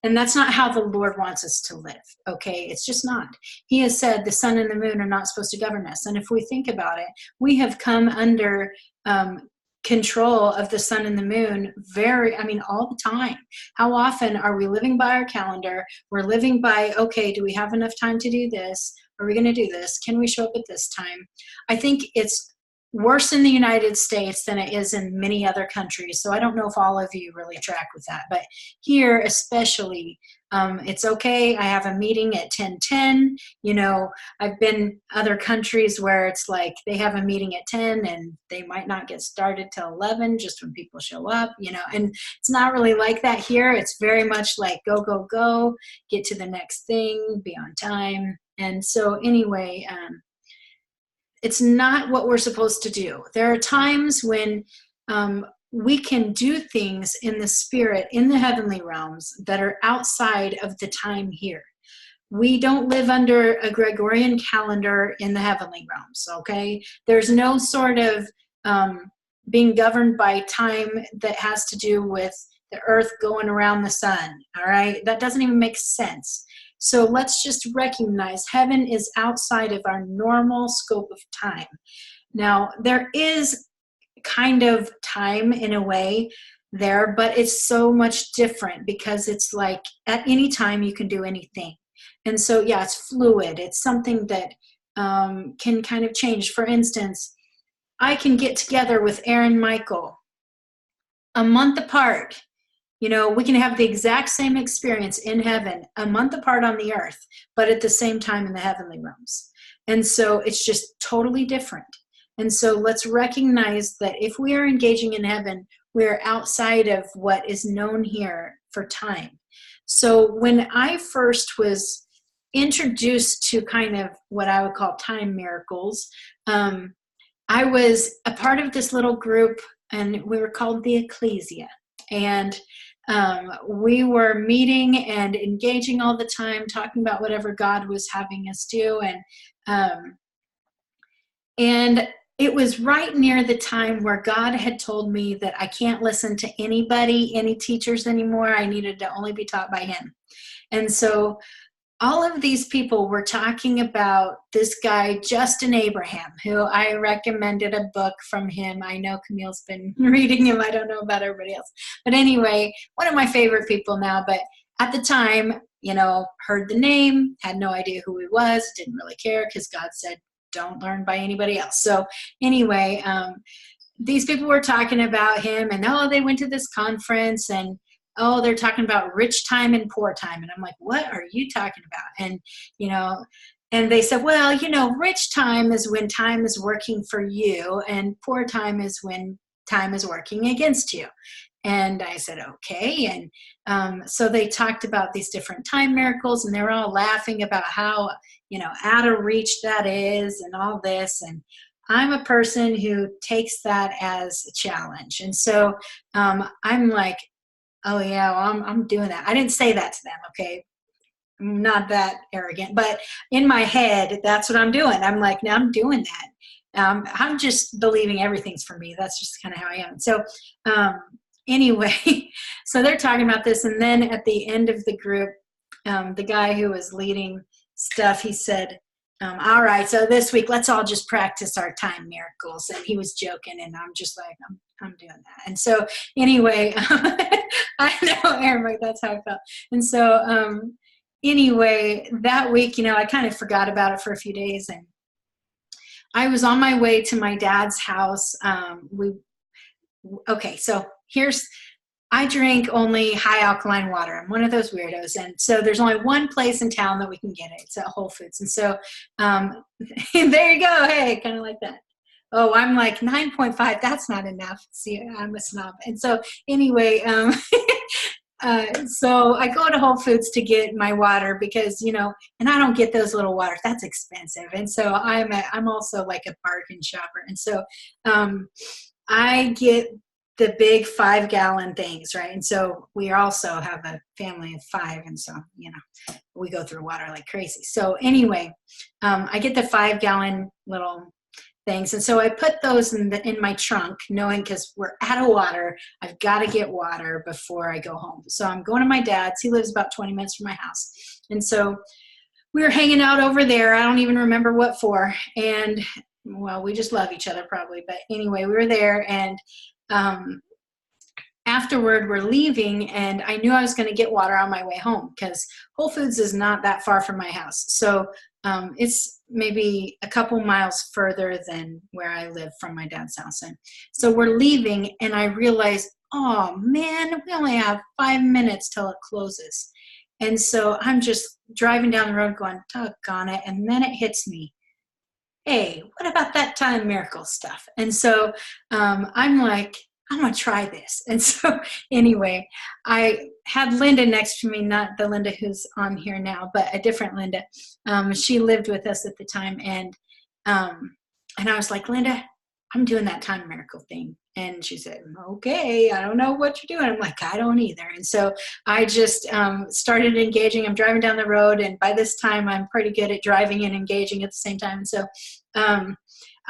And that's not how the Lord wants us to live, okay? It's just not. He has said the sun and the moon are not supposed to govern us. And if we think about it, we have come under control of the sun and the moon all the time. How often are we living by our calendar? We're living by, okay, do we have enough time to do this? Are we going to do this? Can we show up at this time? I think it's worse in the United States than it is in many other countries. So I don't know if all of you really track with that, but here especially, it's okay. I have a meeting at 10:10. I've been other countries where it's like they have a meeting at 10 and they might not get started till 11 just when people show up, and it's not really like that here. It's very much like go, go, go, get to the next thing, be on time. And so anyway, it's not what we're supposed to do. There are times when we can do things in the spirit, in the heavenly realms, that are outside of the time here. We don't live under a Gregorian calendar in the heavenly realms, okay? There's no sort of being governed by time that has to do with the earth going around the sun, all right? That doesn't even make sense. So let's just recognize heaven is outside of our normal scope of time. Now, there is kind of time in a way there, but it's so much different because it's like at any time you can do anything. And so, yeah, it's fluid. It's something that can kind of change. For instance, I can get together with Aaron Michael a month apart. We can have the exact same experience in heaven, a month apart on the earth, but at the same time in the heavenly realms. And so it's just totally different. And so let's recognize that if we are engaging in heaven, we are outside of what is known here for time. So when I first was introduced to kind of what I would call time miracles, I was a part of this little group, and we were called the Ecclesia. And we were meeting and engaging all the time, talking about whatever God was having us do. And it was right near the time where God had told me that I can't listen to anybody, any teachers anymore. I needed to only be taught by him. And so all of these people were talking about this guy, Justin Abraham, who I recommended a book from him. I know Camille's been reading him. I don't know about everybody else. But anyway, one of my favorite people now. But at the time, heard the name, had no idea who he was, didn't really care because God said, don't learn by anybody else. So anyway, these people were talking about him, and they went to this conference, and they're talking about rich time and poor time. And I'm like, what are you talking about? And, and they said, well, rich time is when time is working for you, and poor time is when time is working against you. And I said, okay. And so they talked about these different time miracles, and they were all laughing about how, out of reach that is and all this. And I'm a person who takes that as a challenge. And so I'm like, oh yeah, well, I'm doing that. I didn't say that to them, okay? I'm not that arrogant, but in my head, that's what I'm doing. I'm like, no, I'm doing that. I'm just believing everything's for me. That's just kind of how I am. So anyway, so they're talking about this. And then at the end of the group, the guy who was leading stuff, he said, all right, so this week, let's all just practice our time miracles. And he was joking, and I'm just like, I'm doing that. And so anyway, I know, Aaron, that's how I felt. And so anyway, that week, I kind of forgot about it for a few days. And I was on my way to my dad's house. So I drink only high alkaline water. I'm one of those weirdos. And so there's only one place in town that we can get it. It's at Whole Foods. And so there you go. Hey, kind of like that. Oh, I'm like 9.5. That's not enough. See, I'm a snob. And so anyway, so I go to Whole Foods to get my water because, and I don't get those little waters. That's expensive. And so I'm also like a bargain shopper. And so I get the big 5-gallon things, right? And so we also have a family of 5, and so we go through water like crazy. So anyway, I get the 5-gallon little things, and so I put those in my trunk, knowing because we're out of water, I've got to get water before I go home. So I'm going to my dad's. He lives about 20 minutes from my house, and so we were hanging out over there. I don't even remember what for, and well, we just love each other probably. But anyway, we were there, and afterward we're leaving, and I knew I was going to get water on my way home because Whole Foods is not that far from my house. So it's maybe a couple miles further than where I live from my dad's house. And so we're leaving, and I realized, oh man, we only have 5 minutes till it closes. And so I'm just driving down the road going, doggone it. And then it hits me, hey, what about that time miracle stuff? And so I'm like, I'm going to try this. And so anyway, I had Linda next to me, not the Linda who's on here now, but a different Linda. She lived with us at the time. And I was like, Linda, I'm doing that time miracle thing. And she said, okay, I don't know what you're doing. I'm like, I don't either. And so I just started engaging. I'm driving down the road. And by this time, I'm pretty good at driving and engaging at the same time. And so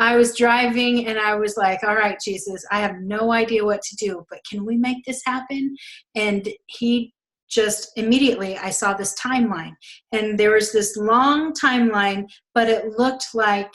I was driving, and I was like, all right, Jesus, I have no idea what to do, but can we make this happen? And he just immediately, I saw this timeline, and there was this long timeline, but it looked like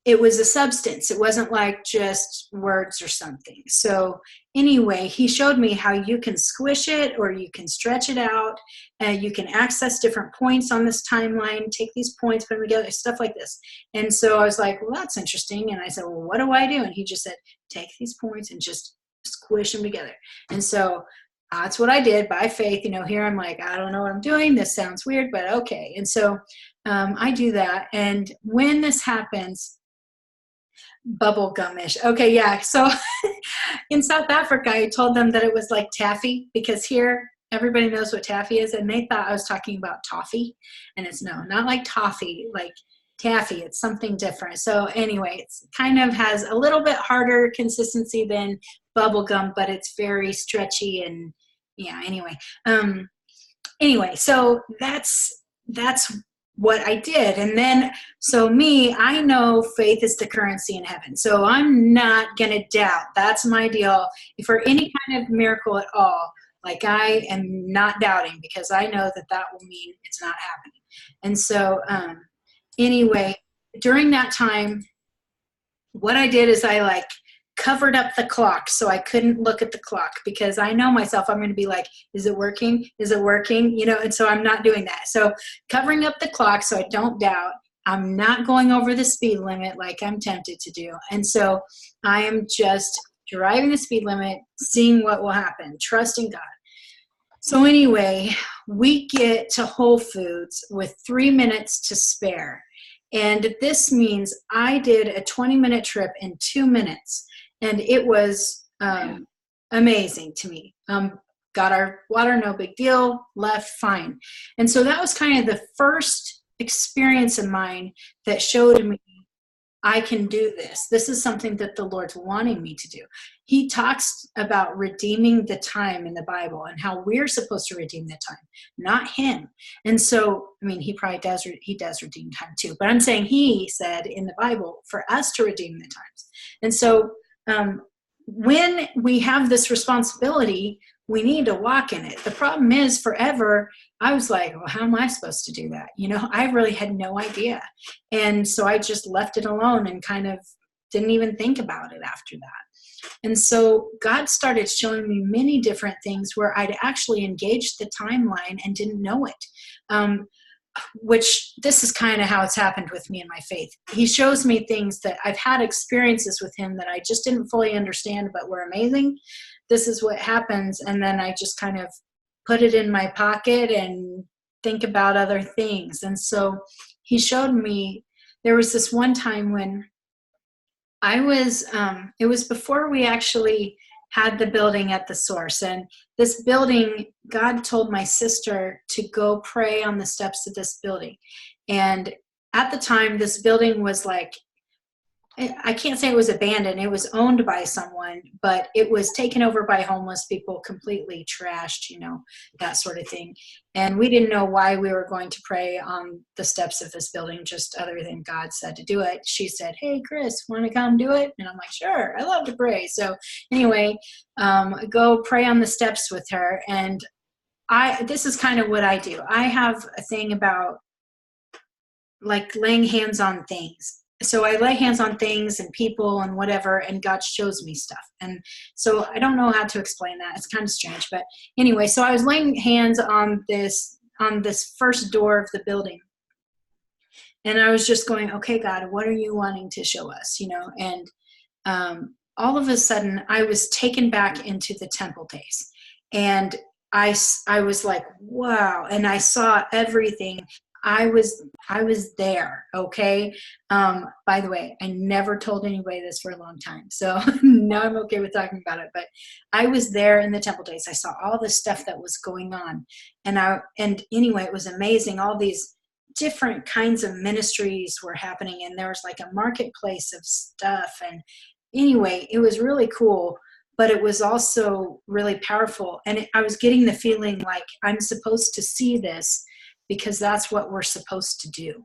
it was a substance. It wasn't like just words or something. So anyway, he showed me how you can squish it or you can stretch it out. You can access different points on this timeline, take these points, put them together, stuff like this. And so I was like, well, that's interesting. And I said, well, what do I do? And he just said, take these points and just squish them together. And so that's what I did by faith. Here I'm like, I don't know what I'm doing. This sounds weird, but okay. And so I do that. And when this happens, bubble gumish. Okay, yeah. So in South Africa, I told them that it was like taffy, because here everybody knows what taffy is, and they thought I was talking about toffee, and it's no, not like toffee, like taffy. It's something different. So anyway, it's kind of has a little bit harder consistency than bubble gum, but it's very stretchy and yeah. Anyway, so that's what I did. And then, so me, I know faith is the currency in heaven. So I'm not going to doubt. That's my deal. If for any kind of miracle at all, like I am not doubting, because I know that that will mean it's not happening. And so, anyway, during that time, what I did is I like covered up the clock so I couldn't look at the clock, because I know myself, I'm going to be like, is it working? Is it working? You know, and so I'm not doing that. So covering up the clock so I don't doubt. I'm not going over the speed limit like I'm tempted to do. And so I am just driving the speed limit, seeing what will happen, trusting God. So anyway, we get to Whole Foods with 3 minutes to spare. And this means I did a 20-minute trip in 2 minutes. And it was amazing to me. Got our water, no big deal, left fine. And so that was kind of the first experience of mine that showed me I can do this. This is something that the Lord's wanting me to do. He talks about redeeming the time in the Bible and how we're supposed to redeem the time, not him. And so, I mean, he probably does, he does redeem time too, but I'm saying he said in the Bible for us to redeem the times. And so when we have this responsibility, we need to walk in it. The problem is forever, I was like, well, how am I supposed to do that? You know, I really had no idea. And so I just left it alone and kind of didn't even think about it after that. And so God started showing me many different things where I'd actually engaged the timeline and didn't know it. Which this is kind of how it's happened with me in my faith. He shows me things that I've had experiences with him that I just didn't fully understand, but were amazing. This is what happens. And then I just kind of put it in my pocket and think about other things. And so he showed me, there was this one time when I was, it was before we actually had the building at the source. And this building, God told my sister to go pray on the steps of this building. And at the time, this building was like, I can't say it was abandoned. It was owned by someone, but it was taken over by homeless people, completely trashed, you know, that sort of thing. And we didn't know why we were going to pray on the steps of this building, just other than God said to do it. She said, hey, Chris, want to come do it? And I'm like, sure, I love to pray. So anyway, go pray on the steps with her. And this is kind of what I do. I have a thing about like laying hands on things. So I lay hands on things and people and whatever, and God shows me stuff. And so I don't know how to explain that. It's kind of strange. But anyway, so I was laying hands on this first door of the building. And I was just going, okay, God, what are you wanting to show us? You know, and all of a sudden I was taken back into the temple days. And I was like, wow. And I saw everything. I was there. Okay. By the way, I never told anybody this for a long time. So now I'm okay with talking about it, but I was there in the temple days. I saw all the stuff that was going on. And anyway, it was amazing. All these different kinds of ministries were happening. And there was like a marketplace of stuff. And anyway, it was really cool, but it was also really powerful. And I was getting the feeling like I'm supposed to see this, because that's what we're supposed to do.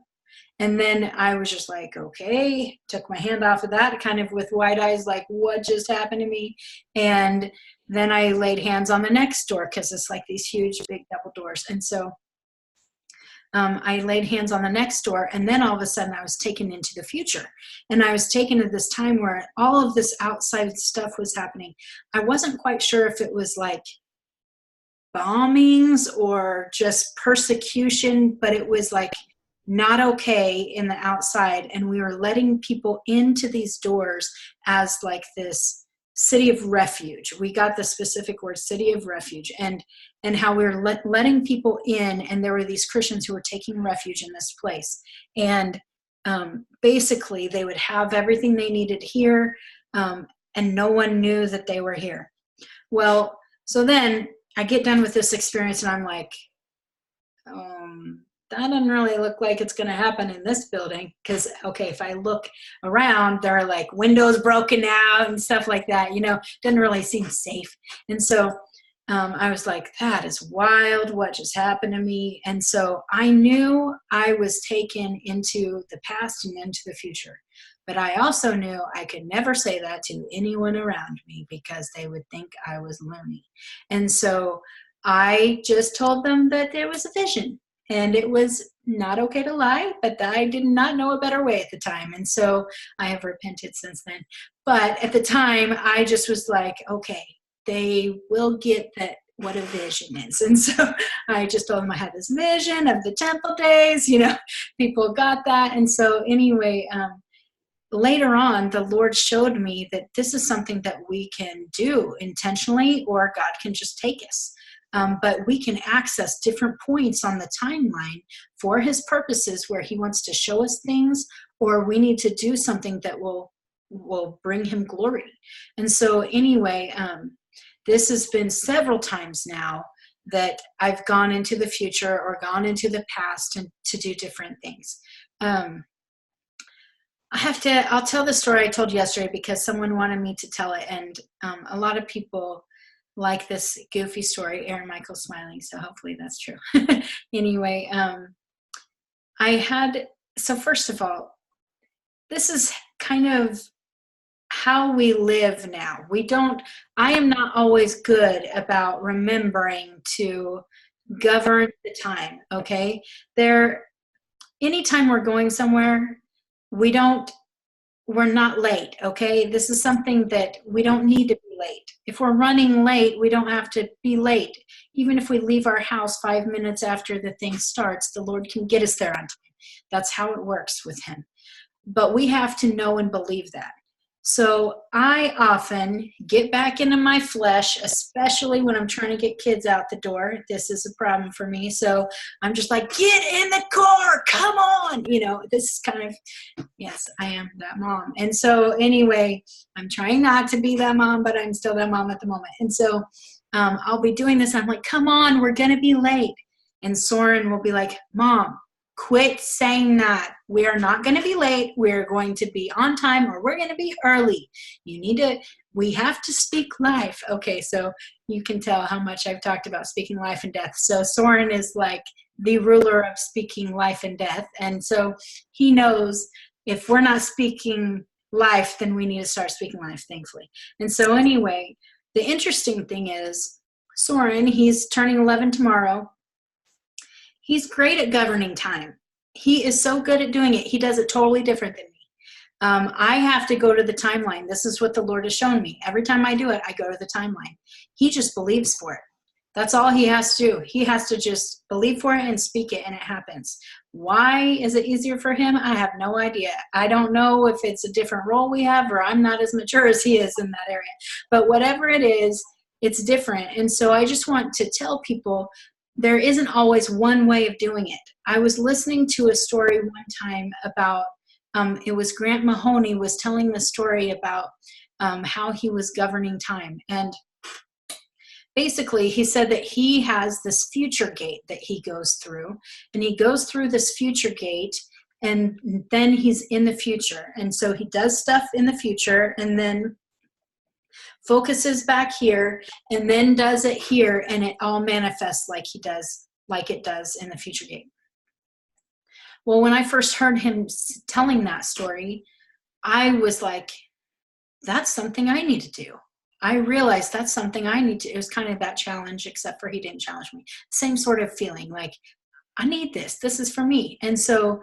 And then I was just like, okay, took my hand off of that, kind of with wide eyes, like, what just happened to me? And then I laid hands on the next door, because it's like these huge, big double doors. And so I laid hands on the next door, and then all of a sudden I was taken into the future. And I was taken to this time where all of this outside stuff was happening. I wasn't quite sure if it was like bombings or just persecution, but it was like not okay in the outside. And we were letting people into these doors as like this city of refuge. We got the specific word, city of refuge, and how we were letting people in. And there were these Christians who were taking refuge in this place. And basically they would have everything they needed here, and no one knew that they were here. Well, so then I get done with this experience and I'm like, that doesn't really look like it's going to happen in this building. Because, okay, if I look around, there are like windows broken out and stuff like that, doesn't really seem safe. And so I was like, that is wild. What just happened to me? And so I knew I was taken into the past and into the future. But I also knew I could never say that to anyone around me because they would think I was loony. And so I just told them that there was a vision and it was not okay to lie, but I did not know a better way at the time. And so I have repented since then. But at the time, I just was like, okay, they will get that what a vision is. And so I just told them I had this vision of the temple days, people got that. And so anyway, later on, the Lord showed me that this is something that we can do intentionally, or God can just take us. But we can access different points on the timeline for his purposes where he wants to show us things, or we need to do something that will bring him glory. And so anyway, this has been several times now that I've gone into the future or gone into the past and to do different things. I'll tell the story I told yesterday because someone wanted me to tell it. And a lot of people like this goofy story. Aaron Michael's smiling, so hopefully that's true. Anyway, so first of all, this is kind of how we live now. I am not always good about remembering to govern the time, okay? Anytime we're going somewhere, we're not late, okay? This is something that we don't need to be late. If we're running late, we don't have to be late. Even if we leave our house 5 minutes after the thing starts, the Lord can get us there on time. That's how it works with him. But we have to know and believe that. So I often get back into my flesh, especially when I'm trying to get kids out the door. This is a problem for me. So I'm just like, get in the car, come on. This is kind of, yes, I am that mom. And so anyway, I'm trying not to be that mom, but I'm still that mom at the moment. And so I'll be doing this. I'm like, come on, we're going to be late. And Soren will be like, Mom, quit saying that. We are not going to be late. We're going to be on time, or we're going to be early. We have to speak life. Okay, so you can tell how much I've talked about speaking life and death. So Soren is like the ruler of speaking life and death. And so he knows if we're not speaking life, then we need to start speaking life, thankfully. And so anyway, the interesting thing is Soren, he's turning 11 tomorrow. He's great at governing time. He is so good at doing it. He does it totally different than me. I have to go to the timeline. This is what the Lord has shown me. Every time I do it, I go to the timeline. He just believes for it. That's all he has to do. He has to just believe for it and speak it, and it happens. Why is it easier for him? I have no idea. I don't know if it's a different role we have, or I'm not as mature as he is in that area. But whatever it is, it's different. And so I just want to tell people, there isn't always one way of doing it. I was listening to a story one time about, it was Grant Mahoney was telling the story about how he was governing time. And basically, he said that he has this future gate that he goes through. And he goes through this future gate, and then he's in the future. And so he does stuff in the future, and then focuses back here, and then does it here, and it all manifests like it does in the future gate. Well, when I first heard him telling that story, I was like, that's something I need to do. I realized that's something I need to. It was kind of that challenge, except for he didn't challenge me. Same sort of feeling, like, I need this. This is for me. And so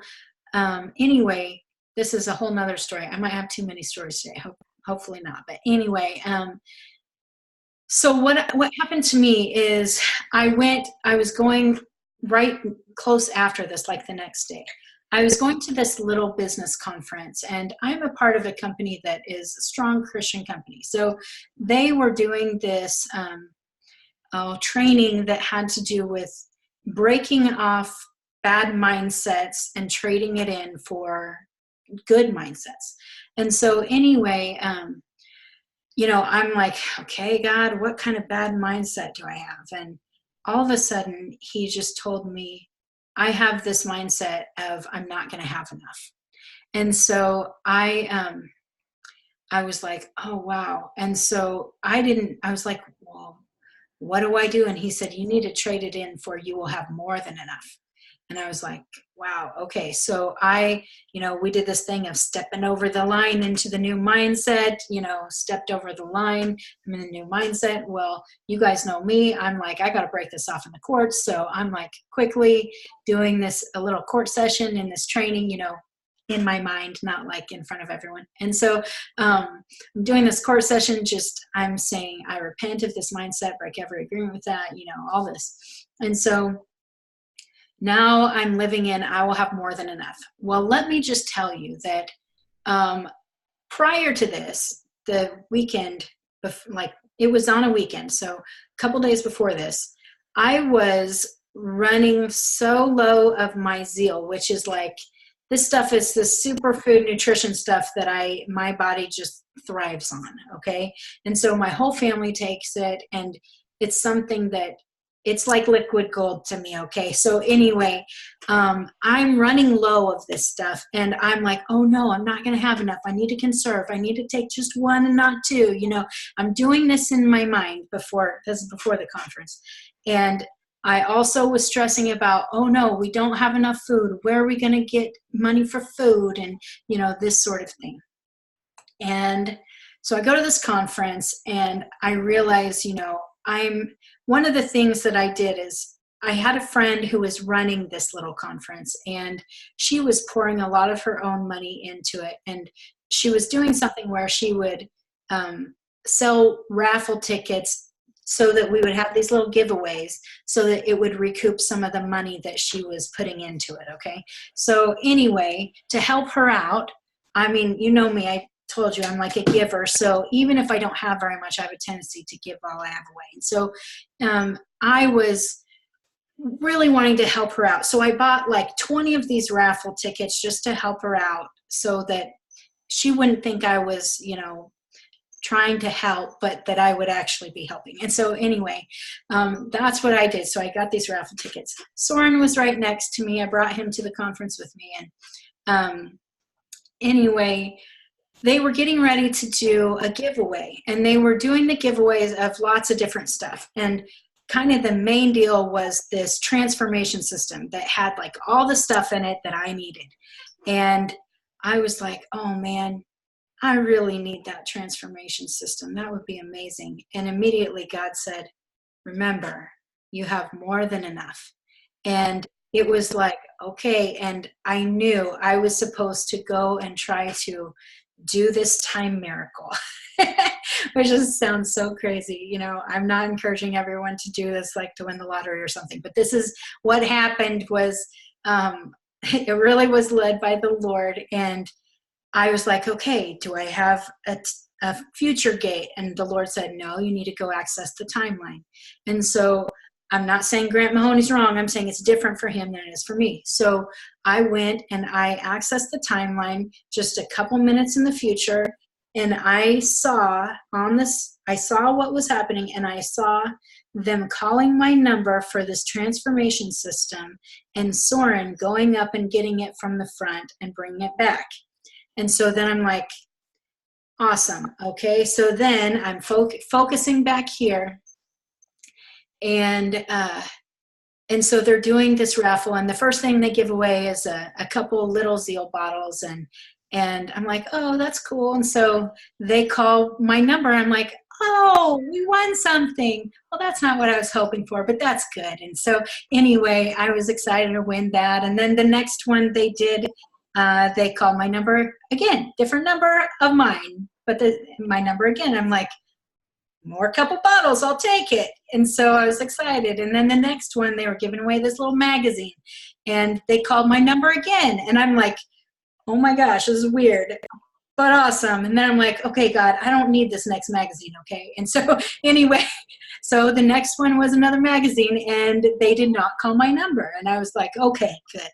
anyway, this is a whole nother story. I might have too many stories today. Hopefully not. But anyway, so what happened to me is I was going right close after this, like the next day. I was going to this little business conference, and I'm a part of a company that is a strong Christian company. So they were doing this training that had to do with breaking off bad mindsets and trading it in for good mindsets. And so anyway, I'm like, okay, God, what kind of bad mindset do I have? And all of a sudden, he just told me, I have this mindset of I'm not going to have enough. And so I was like, oh, wow. And so I was like, well, what do I do? And he said, you need to trade it in for you will have more than enough. And I was like, wow, okay. So we did this thing of stepping over the line into the new mindset, stepped over the line. I'm in the new mindset. Well, you guys know me. I'm like, I got to break this off in the courts. So I'm like quickly doing a little court session in this training, in my mind, not like in front of everyone. And so I'm doing this court session, I'm saying, I repent of this mindset, break every agreement with that, all this. And so now I'm living in, I will have more than enough. Well, let me just tell you that prior to this, the weekend, it was on a weekend. So a couple days before this, I was running so low of my zeal, which is like, this stuff is the superfood nutrition stuff that my body just thrives on. Okay. And so my whole family takes it, and it's something that it's like liquid gold to me. Okay. So anyway, I'm running low of this stuff, and I'm like, oh no, I'm not going to have enough. I need to conserve. I need to take just one and not two. I'm doing this in my mind before the conference. And I also was stressing about, oh no, we don't have enough food. Where are we going to get money for food? And, this sort of thing. And so I go to this conference, and I realize, one of the things that I did is I had a friend who was running this little conference, and she was pouring a lot of her own money into it. And she was doing something where she would sell raffle tickets so that we would have these little giveaways so that it would recoup some of the money that she was putting into it. Okay. So anyway, to help her out, you know me, I told you I'm like a giver. So even if I don't have very much, I have a tendency to give all I have away. And so I was really wanting to help her out. So I bought like 20 of these raffle tickets just to help her out so that she wouldn't think I was, trying to help, but that I would actually be helping. And so anyway, that's what I did. So I got these raffle tickets. Soren was right next to me. I brought him to the conference with me. And anyway, they were getting ready to do a giveaway, and they were doing the giveaways of lots of different stuff. And kind of the main deal was this transformation system that had like all the stuff in it that I needed. And I was like, oh man, I really need that transformation system. That would be amazing. And immediately God said, remember, you have more than enough. And it was like, okay. And I knew I was supposed to go and try to do this time miracle, which just sounds so crazy. I'm not encouraging everyone to do this, like to win the lottery or something, but this is what happened. Was it really was led by the Lord. And I was like, okay, do I have a future gate? And the Lord said, no, you need to go access the timeline. And so I'm not saying Grant Mahoney's wrong. I'm saying it's different for him than it is for me. So I went and I accessed the timeline just a couple minutes in the future. And I saw what was happening, and I saw them calling my number for this transformation system, and Soren going up and getting it from the front and bringing it back. And so then I'm like, awesome. Okay. So then I'm focusing back here. And so they're doing this raffle. And the first thing they give away is a couple little Zeal bottles. And I'm like, oh, that's cool. And so they call my number. I'm like, oh, we won something. Well, that's not what I was hoping for, but that's good. And so anyway, I was excited to win that. And then the next one they did, they called my number again, different number of mine, but my number again. I'm like, more couple bottles, I'll take it. And so I was excited. And then the next one, they were giving away this little magazine, and they called my number again. And I'm like, oh my gosh, this is weird, but awesome. And then I'm like, okay, God, I don't need this next magazine. Okay. And so anyway, so the next one was another magazine, and they did not call my number. And I was like, okay, good.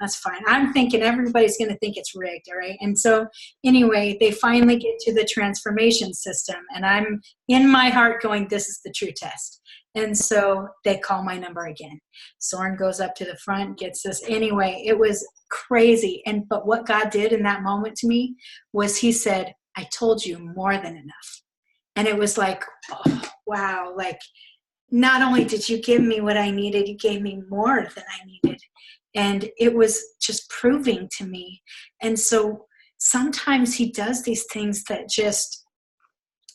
That's fine. I'm thinking everybody's going to think it's rigged, all right? And so anyway, they finally get to the transformation system, and I'm in my heart going, this is the true test. And so they call my number again. Soren goes up to the front, gets this. Anyway, it was crazy. But what God did in that moment to me was he said, I told you more than enough. And it was like, oh, wow, like not only did you give me what I needed, you gave me more than I needed. And it was just proving to me. And so sometimes he does these things that just,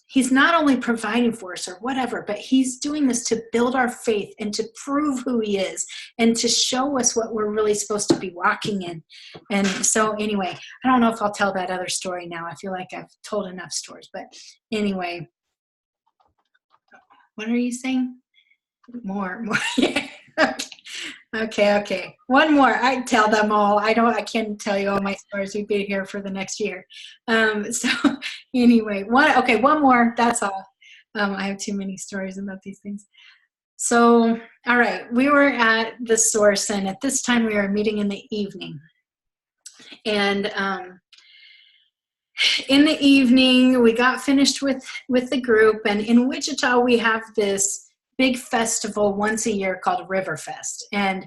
he's not only providing for us or whatever, but he's doing this to build our faith and to prove who he is and to show us what we're really supposed to be walking in. And so anyway, I don't know if I'll tell that other story now. I feel like I've told enough stories, but anyway, what are you saying? More. Yeah. Okay. One more. I tell them all. I can't tell you all my stories. We'd be here for the next year. So anyway, one more. That's all. I have too many stories about these things. So, all right. We were at the source, and at this time we were meeting in the evening. And in the evening, we got finished with the group. And in Wichita, we have this big festival once a year called Riverfest. And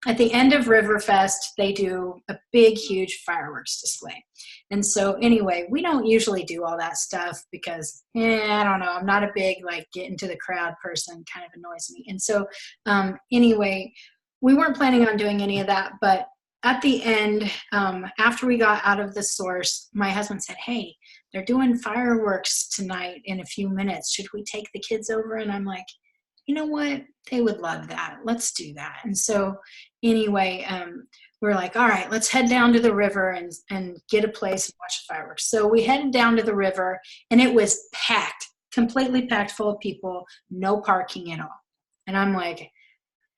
at the end of Riverfest, they do a big, huge fireworks display. And so anyway, we don't usually do all that stuff because, I don't know, I'm not a big, like, get into the crowd person, kind of annoys me. And so anyway, we weren't planning on doing any of that. But at the end, after we got out of the source, my husband said, hey, they're doing fireworks tonight in a few minutes. Should we take the kids over? And I'm like, you know what? They would love that. Let's do that. And so anyway, we're like, all right, let's head down to the river and get a place and watch the fireworks. So we headed down to the river, and it was packed, completely packed full of people, no parking at all. And I'm like,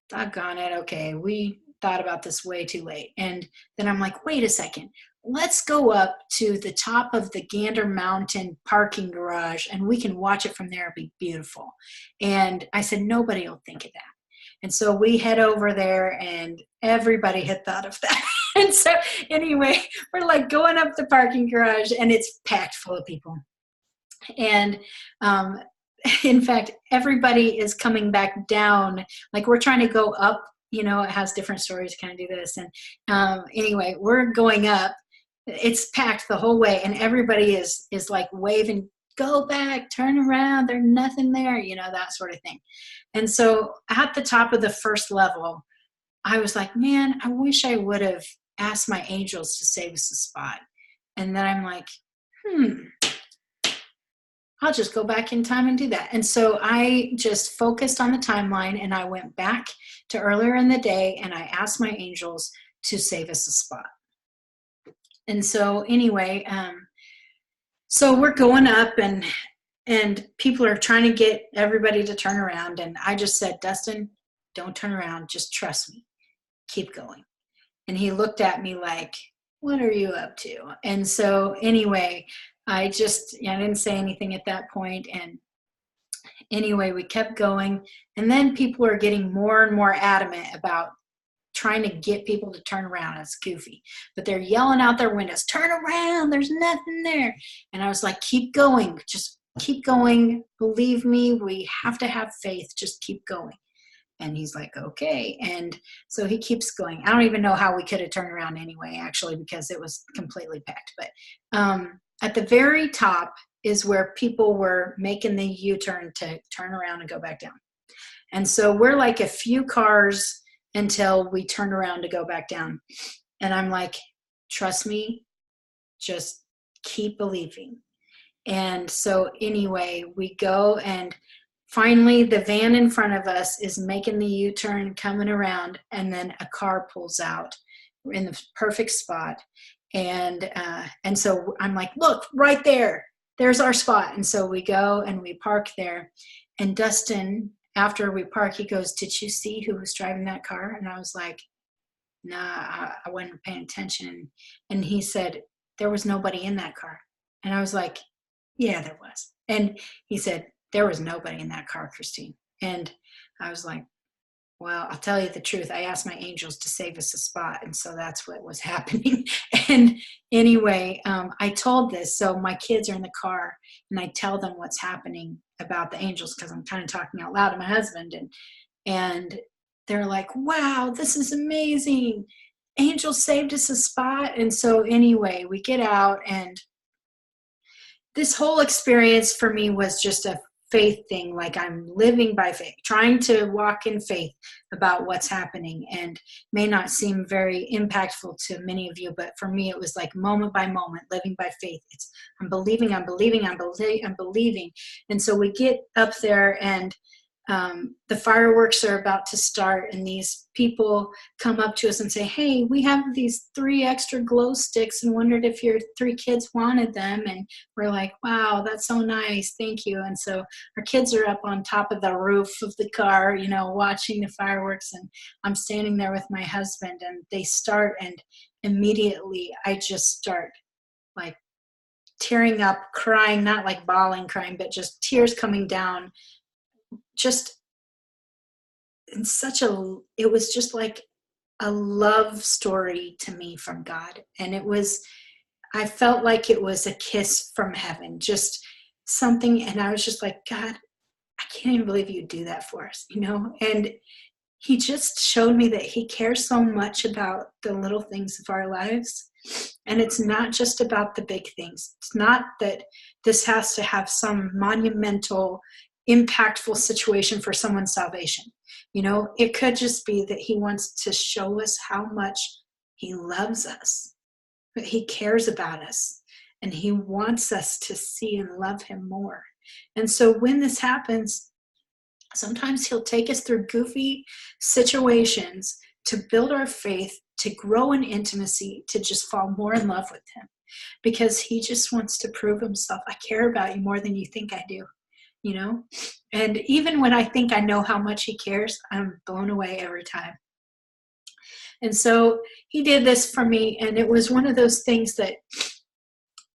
doggone it. Okay, we thought about this way too late. And then I'm like, wait a second. Let's go up to the top of the Gander Mountain parking garage and we can watch it from there. It'll be beautiful. And I said, nobody will think of that. And so we head over there, and everybody had thought of that. And so anyway, we're like going up the parking garage, and it's packed full of people. And in fact, everybody is coming back down. Like, we're trying to go up, it has different stories to kind of do this. And anyway, we're going up. It's packed the whole way, and everybody is like waving, go back, turn around, there's nothing there, that sort of thing. And so at the top of the first level, I was like, man, I wish I would have asked my angels to save us a spot. And then I'm like, I'll just go back in time and do that. And so I just focused on the timeline, and I went back to earlier in the day, and I asked my angels to save us a spot. And so anyway, so we're going up, and people are trying to get everybody to turn around. And I just said, Dustin, don't turn around. Just trust me. Keep going. And he looked at me like, what are you up to? And so anyway, I didn't say anything at that point. And anyway, we kept going. And then people are getting more and more adamant about trying to get people to turn around. It's goofy, but they're yelling out their windows, turn around, there's nothing there. And I was like, keep going, just keep going. Believe me, we have to have faith. Just keep going. And he's like, okay. And so he keeps going. I don't even know how we could have turned around anyway, actually, because it was completely packed. But at the very top is where people were making the U-turn to turn around and go back down. And so we're like a few cars until we turn around to go back down. And I'm like, trust me, just keep believing. And so anyway, we go, and finally the van in front of us is making the U-turn, coming around, and then a car pulls out in the perfect spot. And so I'm like, look, right there, there's our spot. And so we go and we park there. And Dustin, after we park, he goes, did you see who was driving that car? And I was like, nah, I wasn't paying attention. And he said, there was nobody in that car. And I was like, yeah, there was. And he said, there was nobody in that car, Christine. And I was like, Well, I'll tell you the truth. I asked my angels to save us a spot, and so that's what was happening. And anyway, I told this, so my kids are in the car, and I tell them what's happening about the angels because I'm kind of talking out loud to my husband, and they're like, "Wow, this is amazing! Angels saved us a spot." And so anyway, we get out, and this whole experience for me was just a faith thing. Like I'm living by faith, trying to walk in faith about what's happening, and may not seem very impactful to many of you, but for me it was like moment by moment living by faith. It's I'm believing, I'm believing. And so we get up there, and the fireworks are about to start, and these people come up to us and say, "Hey, we have these 3 extra glow sticks and wondered if your 3 kids wanted them." And we're like, "Wow, that's so nice, thank you." And so our kids are up on top of the roof of the car, watching the fireworks, and I'm standing there with my husband, and they start, and immediately I just start like tearing up, crying, not like bawling crying, but just tears coming down, just in it was just like a love story to me from God. And I felt like it was a kiss from heaven, just something. And I was just like, "God, I can't even believe you do that for us. And he just showed me that he cares so much about the little things of our lives. And it's not just about the big things. It's not that this has to have some monumental, impactful situation for someone's salvation. It could just be that he wants to show us how much he loves us, that he cares about us, and he wants us to see and love him more. And so when this happens, sometimes he'll take us through goofy situations to build our faith, to grow in intimacy, to just fall more in love with him, because he just wants to prove himself. I care about you more than you think I do. And even when I think I know how much he cares, I'm blown away every time. And so he did this for me, and it was one of those things that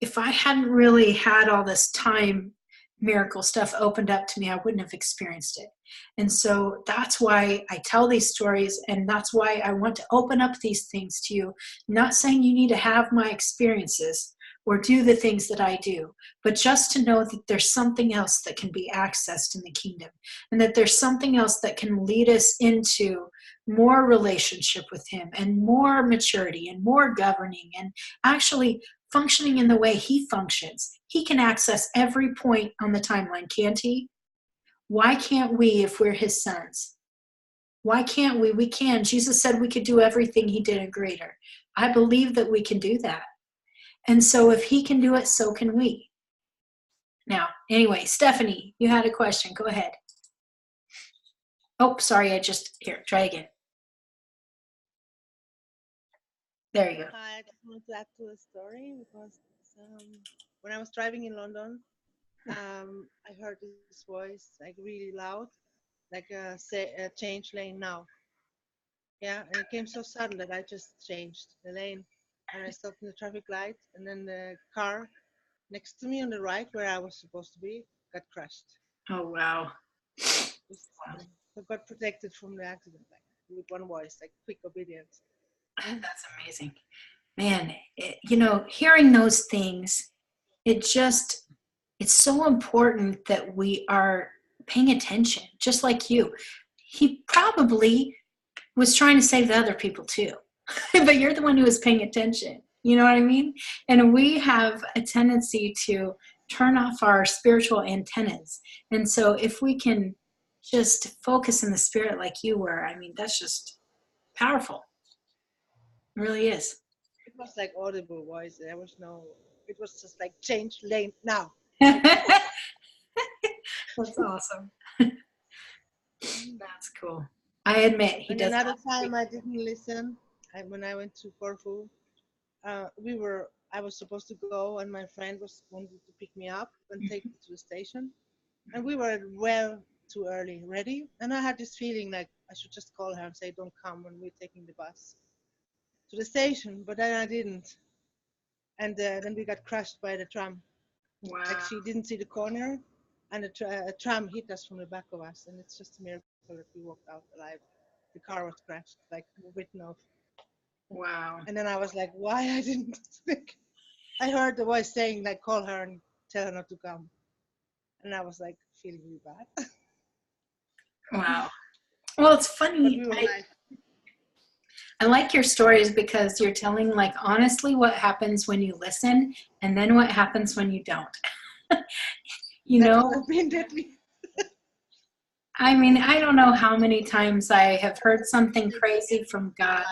if I hadn't really had all this time miracle stuff opened up to me, I wouldn't have experienced it. And so that's why I tell these stories, and that's why I want to open up these things to you. Not saying you need to have my experiences or do the things that I do, but just to know that there's something else that can be accessed in the kingdom, and that there's something else that can lead us into more relationship with him, and more maturity, and more governing, and actually functioning in the way he functions. He can access every point on the timeline, can't he? Why can't we if we're his sons? Why can't we? We can. Jesus said we could do everything he did and greater. I believe that we can do that. And so if he can do it, so can we. Now, anyway, Stephanie, you had a question. Go ahead. Oh, sorry, here, try again. There you go.
I just want to add to the story because when I was driving in London, I heard this voice like really loud, like change lane now. Yeah, and it came so sudden that I just changed the lane, and I stopped in the traffic light, and then the car next to me on the right, where I was supposed to be, got crashed.
Oh, wow.
So got protected from the accident, like with one voice, like quick obedience.
That's amazing. Man, hearing those things, it's so important that we are paying attention, just like you. He probably was trying to save the other people too, but you're the one who was paying attention. You know what I mean? And we have a tendency to turn off our spiritual antennas. And so if we can just focus in the spirit like you were, I mean, that's just powerful. It really is.
It was like audible voice. It was just like change lane now.
That's awesome. That's cool. I admit he does.
Another time I didn't listen. When I went to Corfu, I was supposed to go, and my friend wanted to pick me up and take me to the station, and we were well too early ready. And I had this feeling like I should just call her and say, "Don't come when we're taking the bus to the station," but then I didn't, and then we got crushed by the tram.
Wow.
Like she didn't see the corner, and a tram hit us from the back of us, and it's just a miracle that we walked out alive. the car was crashed, like written off.
Wow.
And then I was like, why I didn't think? I heard the voice saying like, call her and tell her not to come. And I was like feeling really bad.
Wow. Well, it's
But
funny.
we were like,
I like your stories because you're telling, like, honestly what happens when you listen and then what happens when you don't. You
that
know,
would have been deadly.
I mean, I don't know how many times I have heard something crazy from God.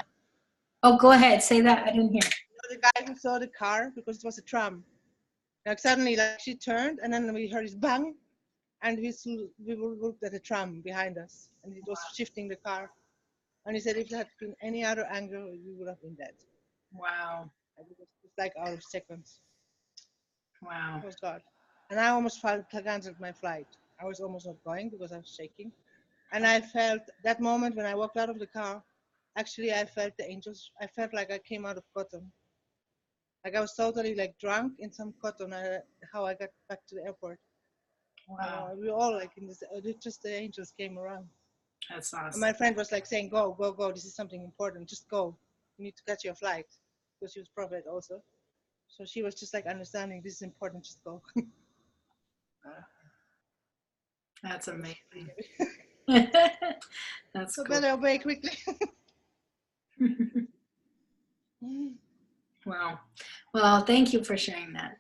Oh, go ahead. Say that. I didn't hear.
The guy who saw the car, because it was a tram, like suddenly like she turned and then we heard this bang, and we looked at the tram behind us and it was shifting the car. And he said if there had been any other angle, we would have been dead.
Wow.
And it was just like out of seconds.
Wow.
It was God. And I almost canceled my flight. I was almost not going because I was shaking. And I felt that moment when I walked out of the car, actually I felt the angels. I felt like I came out of cotton. Like I was totally like drunk in some cotton. How I got back to the airport.
Wow.
We were all like in this. Just the angels came around.
That's
And
awesome.
my friend was like saying, "Go, go, go! This is something important. Just go. You need to catch your flight." Because she was prophet also. So she was just like understanding this is important. Just go.
That's amazing. That's
So
cool.
better obey quickly.
Wow. Well, thank you for sharing that.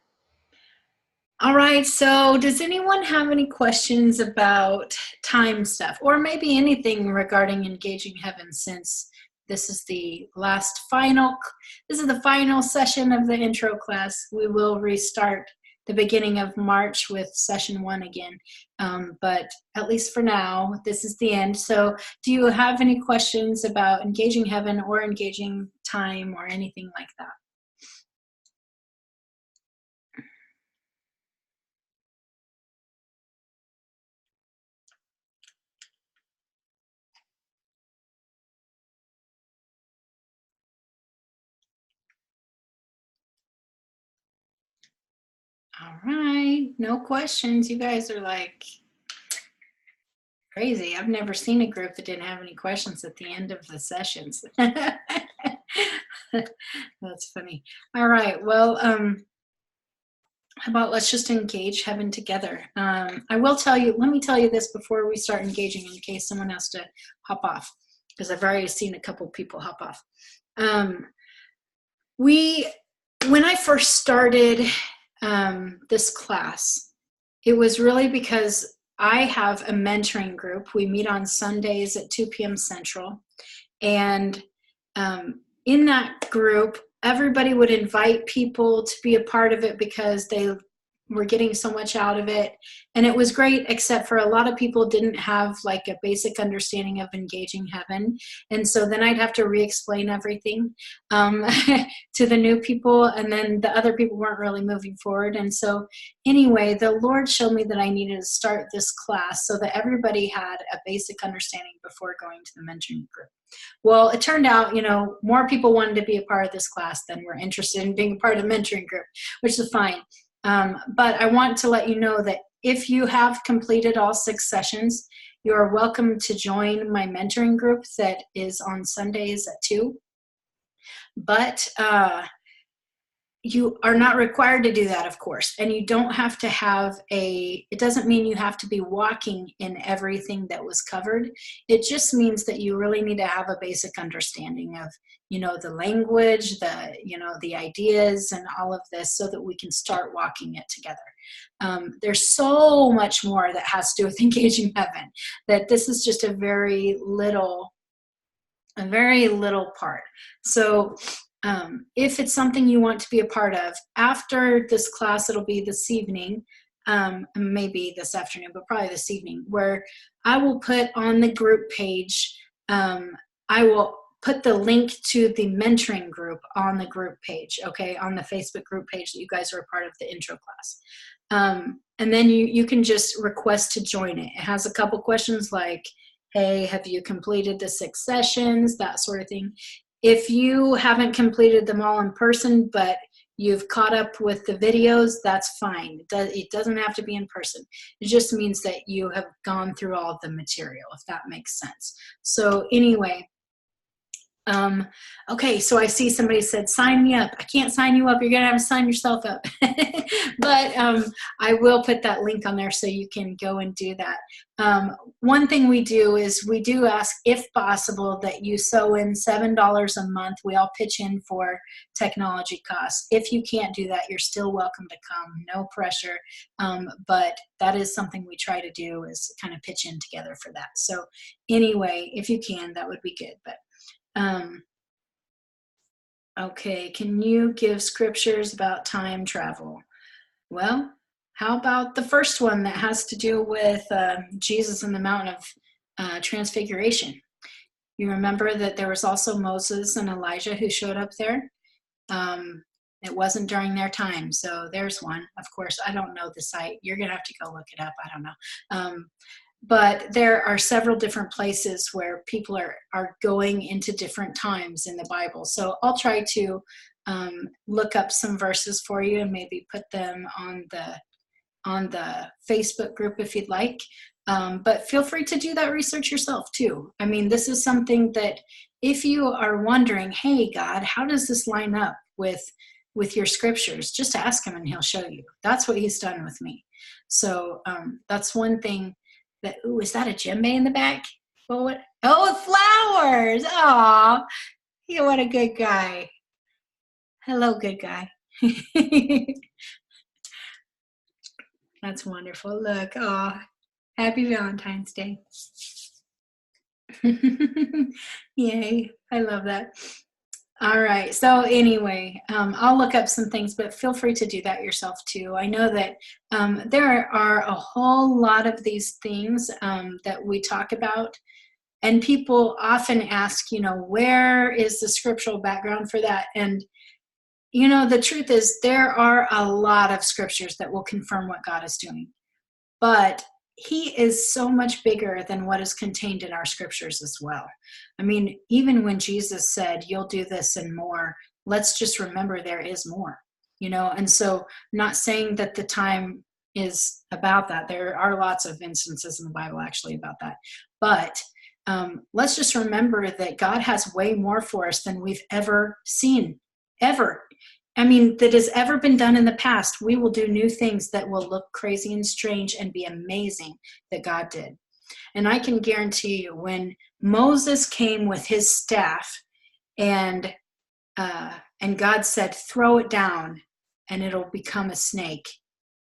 All right, so does anyone have any questions about time stuff or maybe anything regarding engaging heaven, since this is the final session of the intro class. We will restart the beginning of March with session 1 again. But at least for now, this is the end. So do you have any questions about engaging heaven or engaging time or anything like that? All right, no questions. You guys are like crazy. I've never seen a group that didn't have any questions at the end of the sessions. That's funny. All right, well, how about let's just engage heaven together. I will tell you, let me tell you this before we start engaging in case someone has to hop off, because I've already seen a couple people hop off. When I first started this class, it was really because I have a mentoring group. We meet on Sundays at 2 p.m. Central. And in that group, everybody would invite people to be a part of it because they were getting so much out of it. And it was great, except for a lot of people didn't have like a basic understanding of engaging heaven. And so then I'd have to re-explain everything to the new people, and then the other people weren't really moving forward. And so anyway, the Lord showed me that I needed to start this class so that everybody had a basic understanding before going to the mentoring group. Well, it turned out, more people wanted to be a part of this class than were interested in being a part of the mentoring group, which is fine. But I want to let you know that if you have completed all 6 sessions, you are welcome to join my mentoring group that is on Sundays at 2. But you are not required to do that, of course. And you don't have to have it doesn't mean you have to be walking in everything that was covered. It just means that you really need to have a basic understanding of, the language, the ideas and all of this, so that we can start walking it together. There's so much more that has to do with engaging heaven, that this is just a very little part. So if it's something you want to be a part of, after this class, it'll be this evening, maybe this afternoon, but probably this evening, where I will put on the group page, I will put the link to the mentoring group on the group page, okay, on the Facebook group page that you guys are a part of the intro class. And then you can just request to join it. It has a couple questions like, hey, have you completed the 6 sessions, that sort of thing. If you haven't completed them all in person, but you've caught up with the videos, that's fine. It doesn't have to be in person. It just means that you have gone through all of the material, if that makes sense. So anyway, okay, so I see somebody said, sign me up. I can't sign you up. You're going to have to sign yourself up. But I will put that link on there so you can go and do that. One thing we do is we do ask, if possible, that you sew in $7 a month. We all pitch in for technology costs. If you can't do that, you're still welcome to come. No pressure. But that is something we try to do, is kind of pitch in together for that. So anyway, if you can, that would be good. But okay, can you give scriptures about time travel? Well, how about the first one that has to do with Jesus in the Mountain of Transfiguration? You remember that there was also Moses and Elijah who showed up there. It wasn't during their time, so there's one. Of course, I don't know the site. You're going to have to go look it up. I don't know. But there are several different places where people are going into different times in the Bible. So I'll try to look up some verses for you and maybe put them on the Facebook group if you'd like. But feel free to do that research yourself too. I mean, this is something that if you are wondering, hey, God, how does this line up with your scriptures? Just ask him and he'll show you. That's what he's done with me. So that's one thing. Ooh, is that a djembe in the back? Well, what? Oh, flowers. Aw, what a good guy. Hello, good guy. That's wonderful. Look, aw, happy Valentine's Day. Yay, I love that. All right, so anyway, I'll look up some things, but feel free to do that yourself too. I know that there are a whole lot of these things that we talk about, and people often ask, where is the scriptural background for that? And, the truth is there are a lot of scriptures that will confirm what God is doing, but he is so much bigger than what is contained in our scriptures as well. I mean, even when Jesus said, you'll do this and more, let's just remember there is more, and so not saying that the time is about that. There are lots of instances in the Bible actually about that. But let's just remember that God has way more for us than we've ever seen, ever. I mean, that has ever been done in the past. We will do new things that will look crazy and strange and be amazing that God did. And I can guarantee you, when Moses came with his staff and God said, throw it down and it'll become a snake,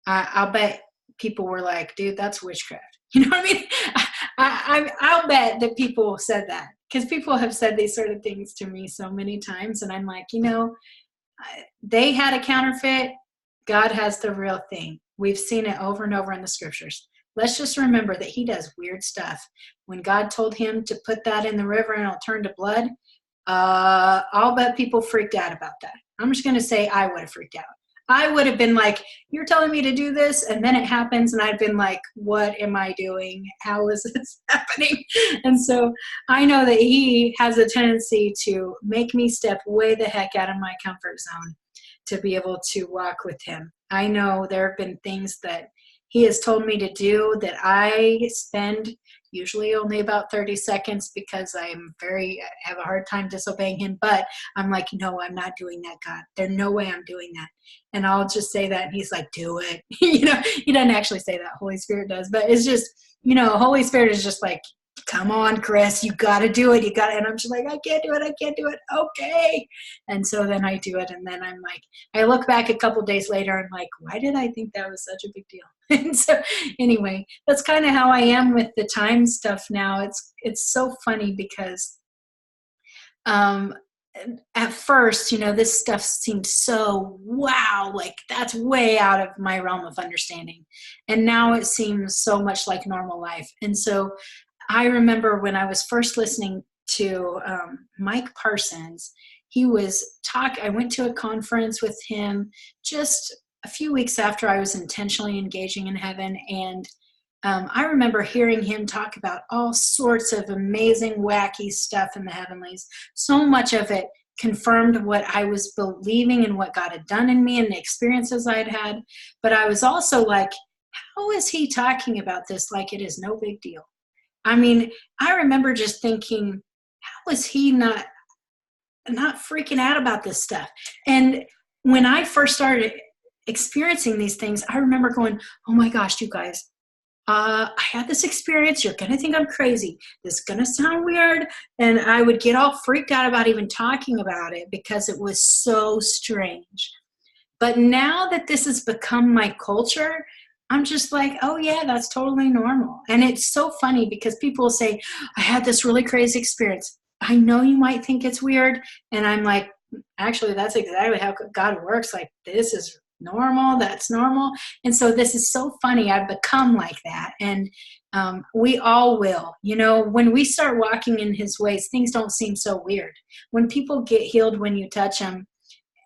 I'll bet people were like, dude, that's witchcraft. You know what I mean? I'll bet that people said that, because people have said these sort of things to me so many times. And I'm like, they had a counterfeit. God has the real thing. We've seen it over and over in the scriptures. Let's just remember that he does weird stuff. When God told him to put that in the river and it'll turn to blood, I'll bet people freaked out about that. I'm just going to say I would have freaked out. I would have been like, you're telling me to do this, and then it happens, and I've been like, what am I doing? How is this happening? And so I know that he has a tendency to make me step way the heck out of my comfort zone to be able to walk with him. I know there have been things that he has told me to do that I spend usually only about 30 seconds because I have a hard time disobeying him. But I'm like, no, I'm not doing that, God. There's no way I'm doing that. And I'll just say that, and he's like, do it. He doesn't actually say that. Holy Spirit does. But it's just, Holy Spirit is just like, come on, Chris, you got to do it. You got to. And I'm just like, I can't do it. Okay. And so then I do it. And then I'm like, I look back a couple days later, I'm like, why did I think that was such a big deal? And so anyway, that's kind of how I am with the time stuff now. It's so funny because at first, this stuff seemed so, wow, like that's way out of my realm of understanding. And now it seems so much like normal life. And so I remember when I was first listening to Mike Parsons, I went to a conference with him just a few weeks after I was intentionally engaging in heaven. And I remember hearing him talk about all sorts of amazing, wacky stuff in the heavenlies. So much of it confirmed what I was believing and what God had done in me and the experiences I'd had. But I was also like, how is he talking about this like it is no big deal? I mean, I remember just thinking, how is he not freaking out about this stuff? And when I first started experiencing these things, I remember going, oh my gosh, you guys, I had this experience. You're going to think I'm crazy. This is going to sound weird. And I would get all freaked out about even talking about it because it was so strange. But now that this has become my culture, I'm just like, oh yeah, that's totally normal. And it's so funny because people will say, I had this really crazy experience. I know you might think it's weird. And I'm like, actually, that's exactly how God works. Like, this is normal, that's normal. And so this is so funny. I've become like that. And we all will. You know, when we start walking in his ways, things don't seem so weird. When people get healed when you touch them,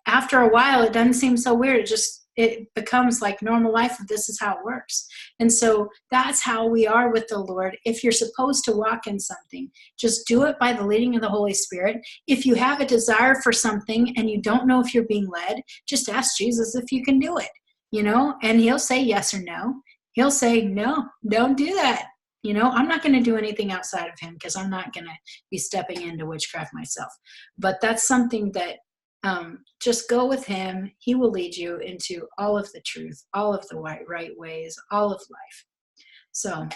after a while, it doesn't seem so weird. It becomes like normal life. This is how it works. And so that's how we are with the Lord. If you're supposed to walk in something, just do it by the leading of the Holy Spirit. If you have a desire for something and you don't know if you're being led, just ask Jesus if you can do it, you know, and he'll say yes or no. He'll say, no, don't do that. You know, I'm not going to do anything outside of him because I'm not going to be stepping into witchcraft myself. But that's something that just go with him. He will lead you into all of the truth, all of the right ways, all of life. So,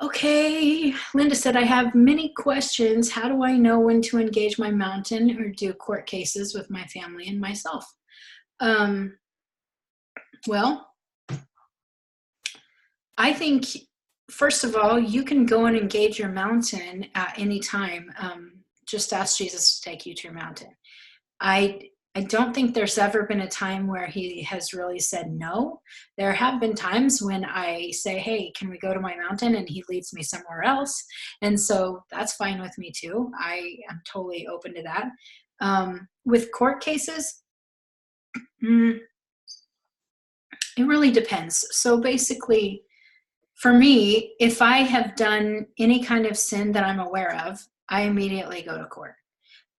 okay. Linda said, I have many questions. How do I know when to engage my mountain or do court cases with my family and myself? Well, I think, first of all, you can go and engage your mountain at any time. Just ask Jesus to take you to your mountain. I don't think there's ever been a time where he has really said no. There have been times when I say, hey, can we go to my mountain? And he leads me somewhere else. And so that's fine with me too. I am totally open to that. With court cases, it really depends. So basically, for me, if I have done any kind of sin that I'm aware of, I immediately go to court.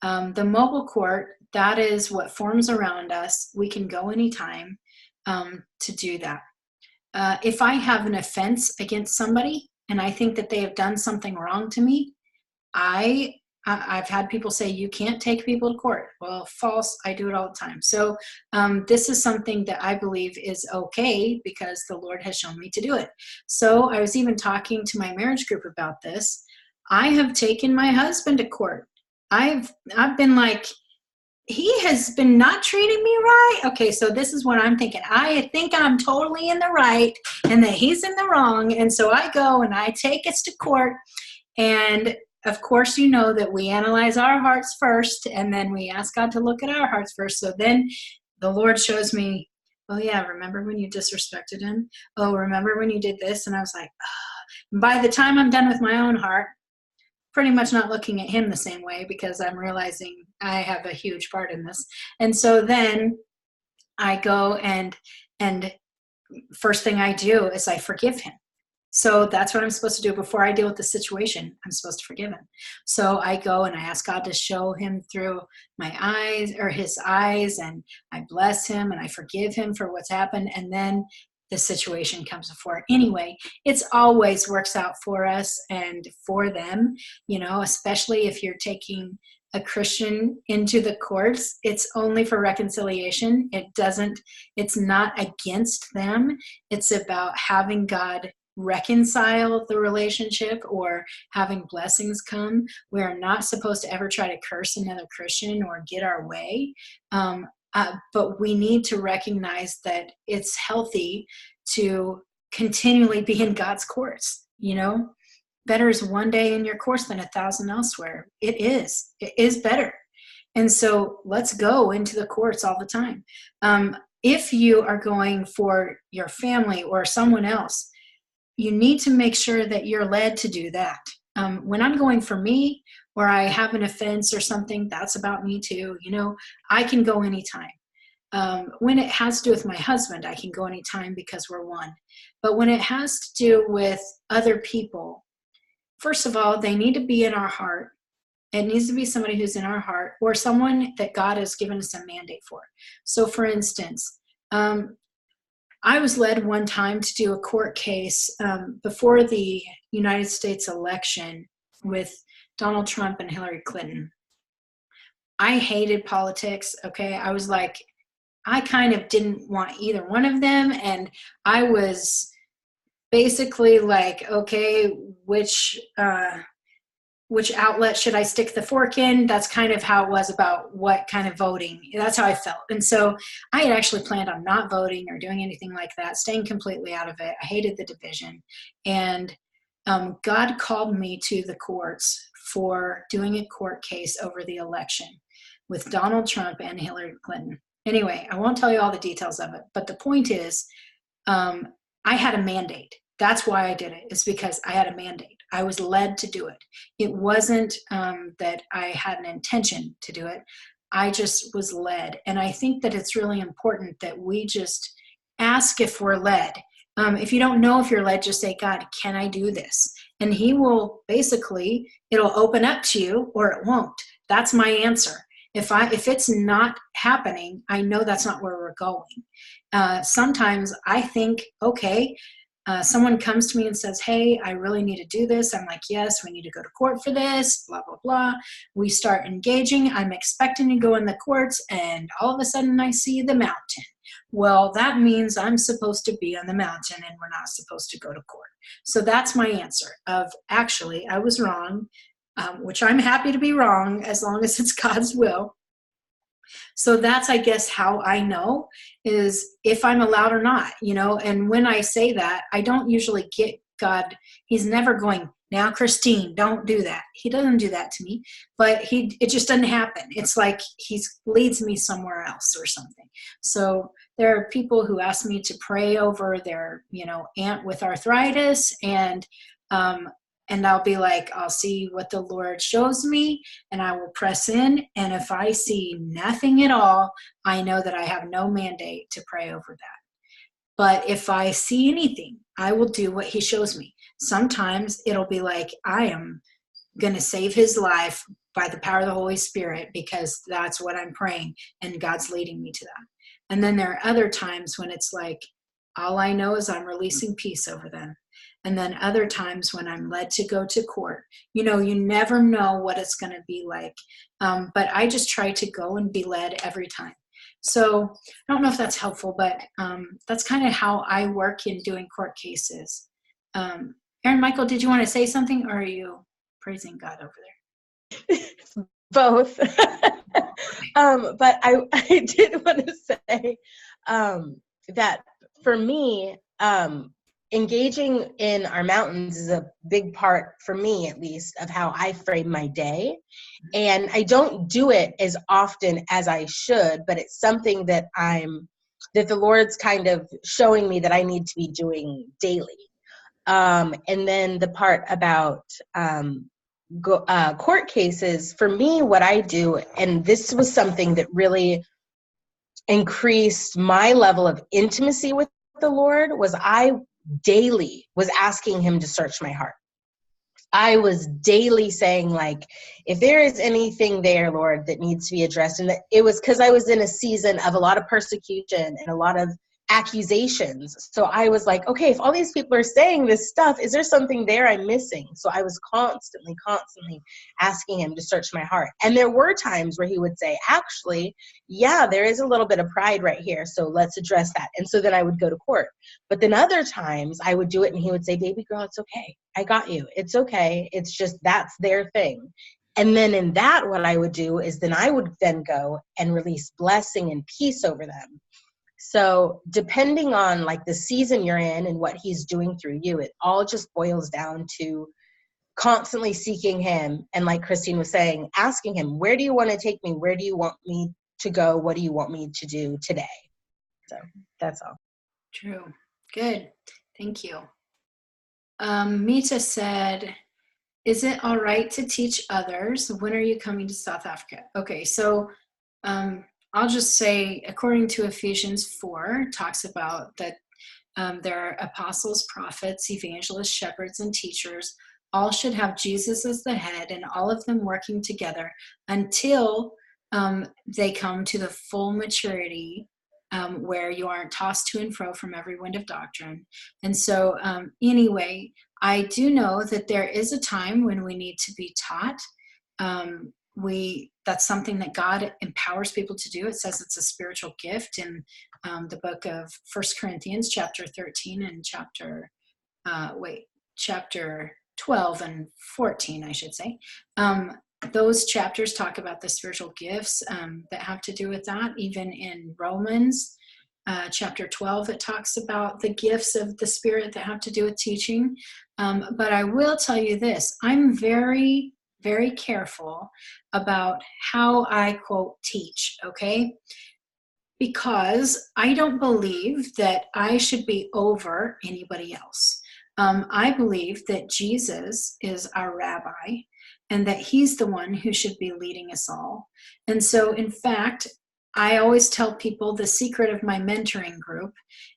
The mobile court, that is what forms around us. We can go anytime to do that. If I have an offense against somebody and I think that they have done something wrong to me, I've had people say, you can't take people to court. Well, false. I do it all the time. So this is something that I believe is okay because the Lord has shown me to do it. So I was even talking to my marriage group about this. I have taken my husband to court. I've been like, he has been not treating me right. Okay, so this is what I'm thinking. I think I'm totally in the right and that he's in the wrong. And so I go and I take us to court. And of course, you know that we analyze our hearts first and then we ask God to look at our hearts first. So then the Lord shows me, oh yeah, remember when you disrespected him? Oh, remember when you did this? And I was like, oh. By the time I'm done with my own heart, pretty much not looking at him the same way because I'm realizing I have a huge part in this. And so then I go and first thing I do is I forgive him. So that's what I'm supposed to do before I deal with the situation. I'm supposed to forgive him. So I go and I ask God to show him through my eyes or his eyes, and I bless him and I forgive him for what's happened. And then the situation comes before. Anyway, it's always works out for us and for them, you know, especially if you're taking a Christian into the courts. It's only for reconciliation. It's not against them. It's about having God reconcile the relationship or having blessings come. We are not supposed to ever try to curse another Christian or get our way. But we need to recognize that it's healthy to continually be in God's courts. You know, better is one day in your courts than 1,000 elsewhere. It is better. And so let's go into the courts all the time. If you are going for your family or someone else, you need to make sure that you're led to do that. When I'm going for me, or I have an offense or something, that's about me too. You know, I can go anytime. When it has to do with my husband, I can go anytime because we're one. But when it has to do with other people, first of all, they need to be in our heart. It needs to be somebody who's in our heart or someone that God has given us a mandate for. So for instance, I was led one time to do a court case before the United States election with Donald Trump and Hillary Clinton. I hated politics, okay? I was like, I kind of didn't want either one of them, and I was basically like, okay, which outlet should I stick the fork in? That's kind of how it was about what kind of voting. That's how I felt. And so I had actually planned on not voting or doing anything like that, staying completely out of it. I hated the division. And God called me to the courts for doing a court case over the election with Donald Trump and Hillary Clinton. Anyway, I won't tell you all the details of it, but the point is, I had a mandate. That's why I did it. It's because I had a mandate. I was led to do it. It wasn't that I had an intention to do it. I just was led. And I think that it's really important that we just ask if we're led. If you don't know if you're led, just say, God, can I do this? And he will basically, it'll open up to you or it won't. That's my answer. If it's not happening, I know that's not where we're going. Sometimes I think, okay, someone comes to me and says, hey, I really need to do this. I'm like, yes, we need to go to court for this, blah, blah, blah. We start engaging. I'm expecting to go in the courts, and all of a sudden I see the mountain. Well, that means I'm supposed to be on the mountain and we're not supposed to go to court. So that's my answer of, actually, I was wrong, which I'm happy to be wrong as long as it's God's will. So that's, I guess, how I know is if I'm allowed or not, and when I say that, I don't usually get God. He's never going, now, Christine, don't do that. He doesn't do that to me, but it just doesn't happen. It's like he leads me somewhere else or something. So there are people who ask me to pray over their, aunt with arthritis, and I'll be like, I'll see what the Lord shows me, and I will press in. And if I see nothing at all, I know that I have no mandate to pray over that. But if I see anything, I will do what he shows me. Sometimes it'll be like, I am going to save his life by the power of the Holy Spirit because that's what I'm praying, and God's leading me to that. And then there are other times when it's like, all I know is I'm releasing peace over them. And then other times when I'm led to go to court, you never know what it's going to be like. But I just try to go and be led every time. So I don't know if that's helpful, but that's kind of how I work in doing court cases. Aaron Michael, did you want to say something, or are you praising God over there?
Both. But I did want to say that for me, engaging in our mountains is a big part, for me at least, of how I frame my day. And I don't do it as often as I should, but it's something that the Lord's kind of showing me that I need to be doing daily. And then the part about court cases, for me, what I do, and this was something that really increased my level of intimacy with the Lord, was I daily was asking him to search my heart. I was daily saying, like, if there is anything there, Lord, that needs to be addressed. And it was because I was in a season of a lot of persecution and a lot of accusations. So I was like, okay, if all these people are saying this stuff, is there something there I'm missing? So I was constantly asking him to search my heart. And there were times where he would say, actually, yeah, there is a little bit of pride right here, so let's address that. And so then I would go to court. But then other times I would do it and he would say, baby girl, it's okay. I got you. It's okay. It's just, that's their thing. And then in that, what I would do is then I would then go and release blessing and peace over them. So depending on like the season you're in and what he's doing through you, it all just boils down to constantly seeking him. And like Christine was saying, asking him, where do you want to take me? Where do you want me to go? What do you want me to do today? So that's all.
True. Good. Thank you. Mita said, is it all right to teach others? When are you coming to South Africa? Okay, so I'll just say, according to Ephesians 4, talks about that there are apostles, prophets, evangelists, shepherds, and teachers all should have Jesus as the head, and all of them working together until they come to the full maturity, where you aren't tossed to and fro from every wind of doctrine. And so, anyway, I do know that there is a time when we need to be taught. That's something that God empowers people to do. It says it's a spiritual gift in the book of 1 Corinthians chapter 13 and chapter 12 and 14, I should say. Those chapters talk about the spiritual gifts that have to do with that. Even in Romans chapter 12, it talks about the gifts of the Spirit that have to do with teaching. But I will tell you this, I'm very, very careful about how I, quote, teach, okay? Because I don't believe that I should be over anybody else. I believe that Jesus is our rabbi and that he's the one who should be leading us all. And so, in fact, I always tell people the secret of my mentoring group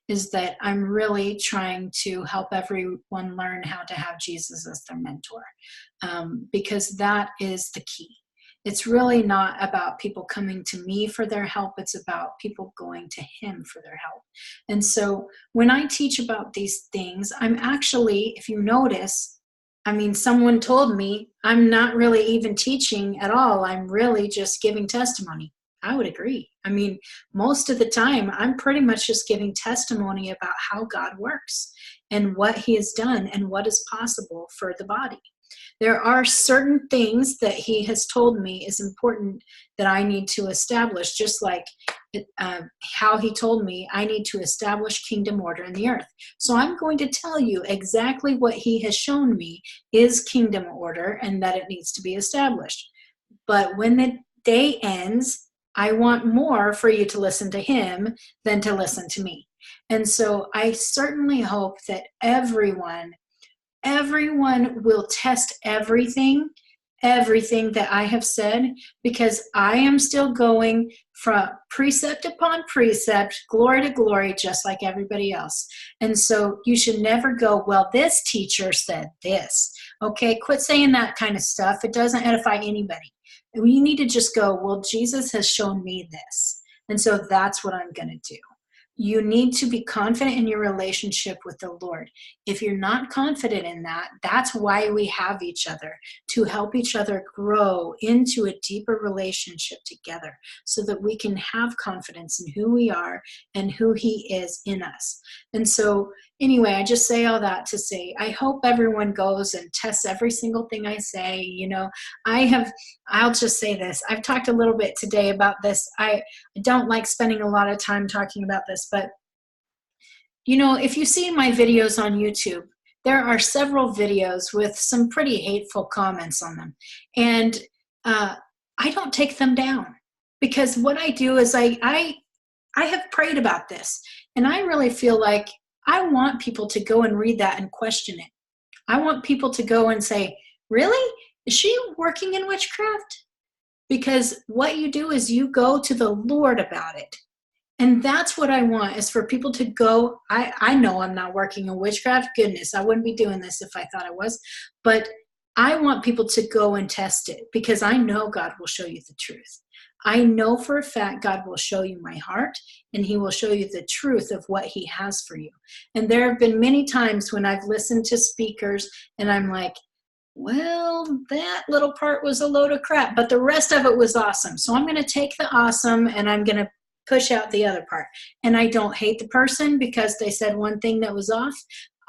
is that I'm really trying to help everyone learn how to have Jesus as their mentor, because that is the key. It's really not about people coming to me for their help. It's about people going to him for their help. And so when I teach about these things, I'm actually, if you notice, I mean, someone told me I'm not really even teaching at all. I'm really just giving testimony. I would agree. I mean, most of the time, I'm pretty much just giving testimony about how God works and what he has done and what is possible for the body. There are certain things that he has told me is important that I need to establish, just like how he told me I need to establish kingdom order in the earth. So I'm going to tell you exactly what he has shown me is kingdom order and that it needs to be established. But when the day ends, I want more for you to listen to him than to listen to me. And so I certainly hope that everyone will test everything that I have said, because I am still going from precept upon precept, glory to glory, just like everybody else. And so you should never go, well, this teacher said this. Okay, quit saying that kind of stuff. It doesn't edify anybody. You need to just go, well, Jesus has shown me this. And so that's what I'm going to do. You need to be confident in your relationship with the Lord. If you're not confident in that, that's why we have each other, to help each other grow into a deeper relationship together so that we can have confidence in who we are and who he is in us. And so anyway, I just say all that to say, I hope everyone goes and tests every single thing I say. You know, I'll just say this. I've talked a little bit today about this. I don't like spending a lot of time talking about this, but, you know, if you see my videos on YouTube, there are several videos with some pretty hateful comments on them. And I don't take them down, because what I do is I have prayed about this, and I really feel like I want people to go and read that and question it. I want people to go and say, really? Is she working in witchcraft? Because what you do is you go to the Lord about it. And that's what I want, is for people to go. I know I'm not working in witchcraft. Goodness, I wouldn't be doing this if I thought I was. But I want people to go and test it, because I know God will show you the truth. I know for a fact God will show you my heart, and he will show you the truth of what he has for you. And there have been many times when I've listened to speakers and I'm like, well, that little part was a load of crap, but the rest of it was awesome. So I'm going to take the awesome and I'm going to push out the other part. And I don't hate the person because they said one thing that was off.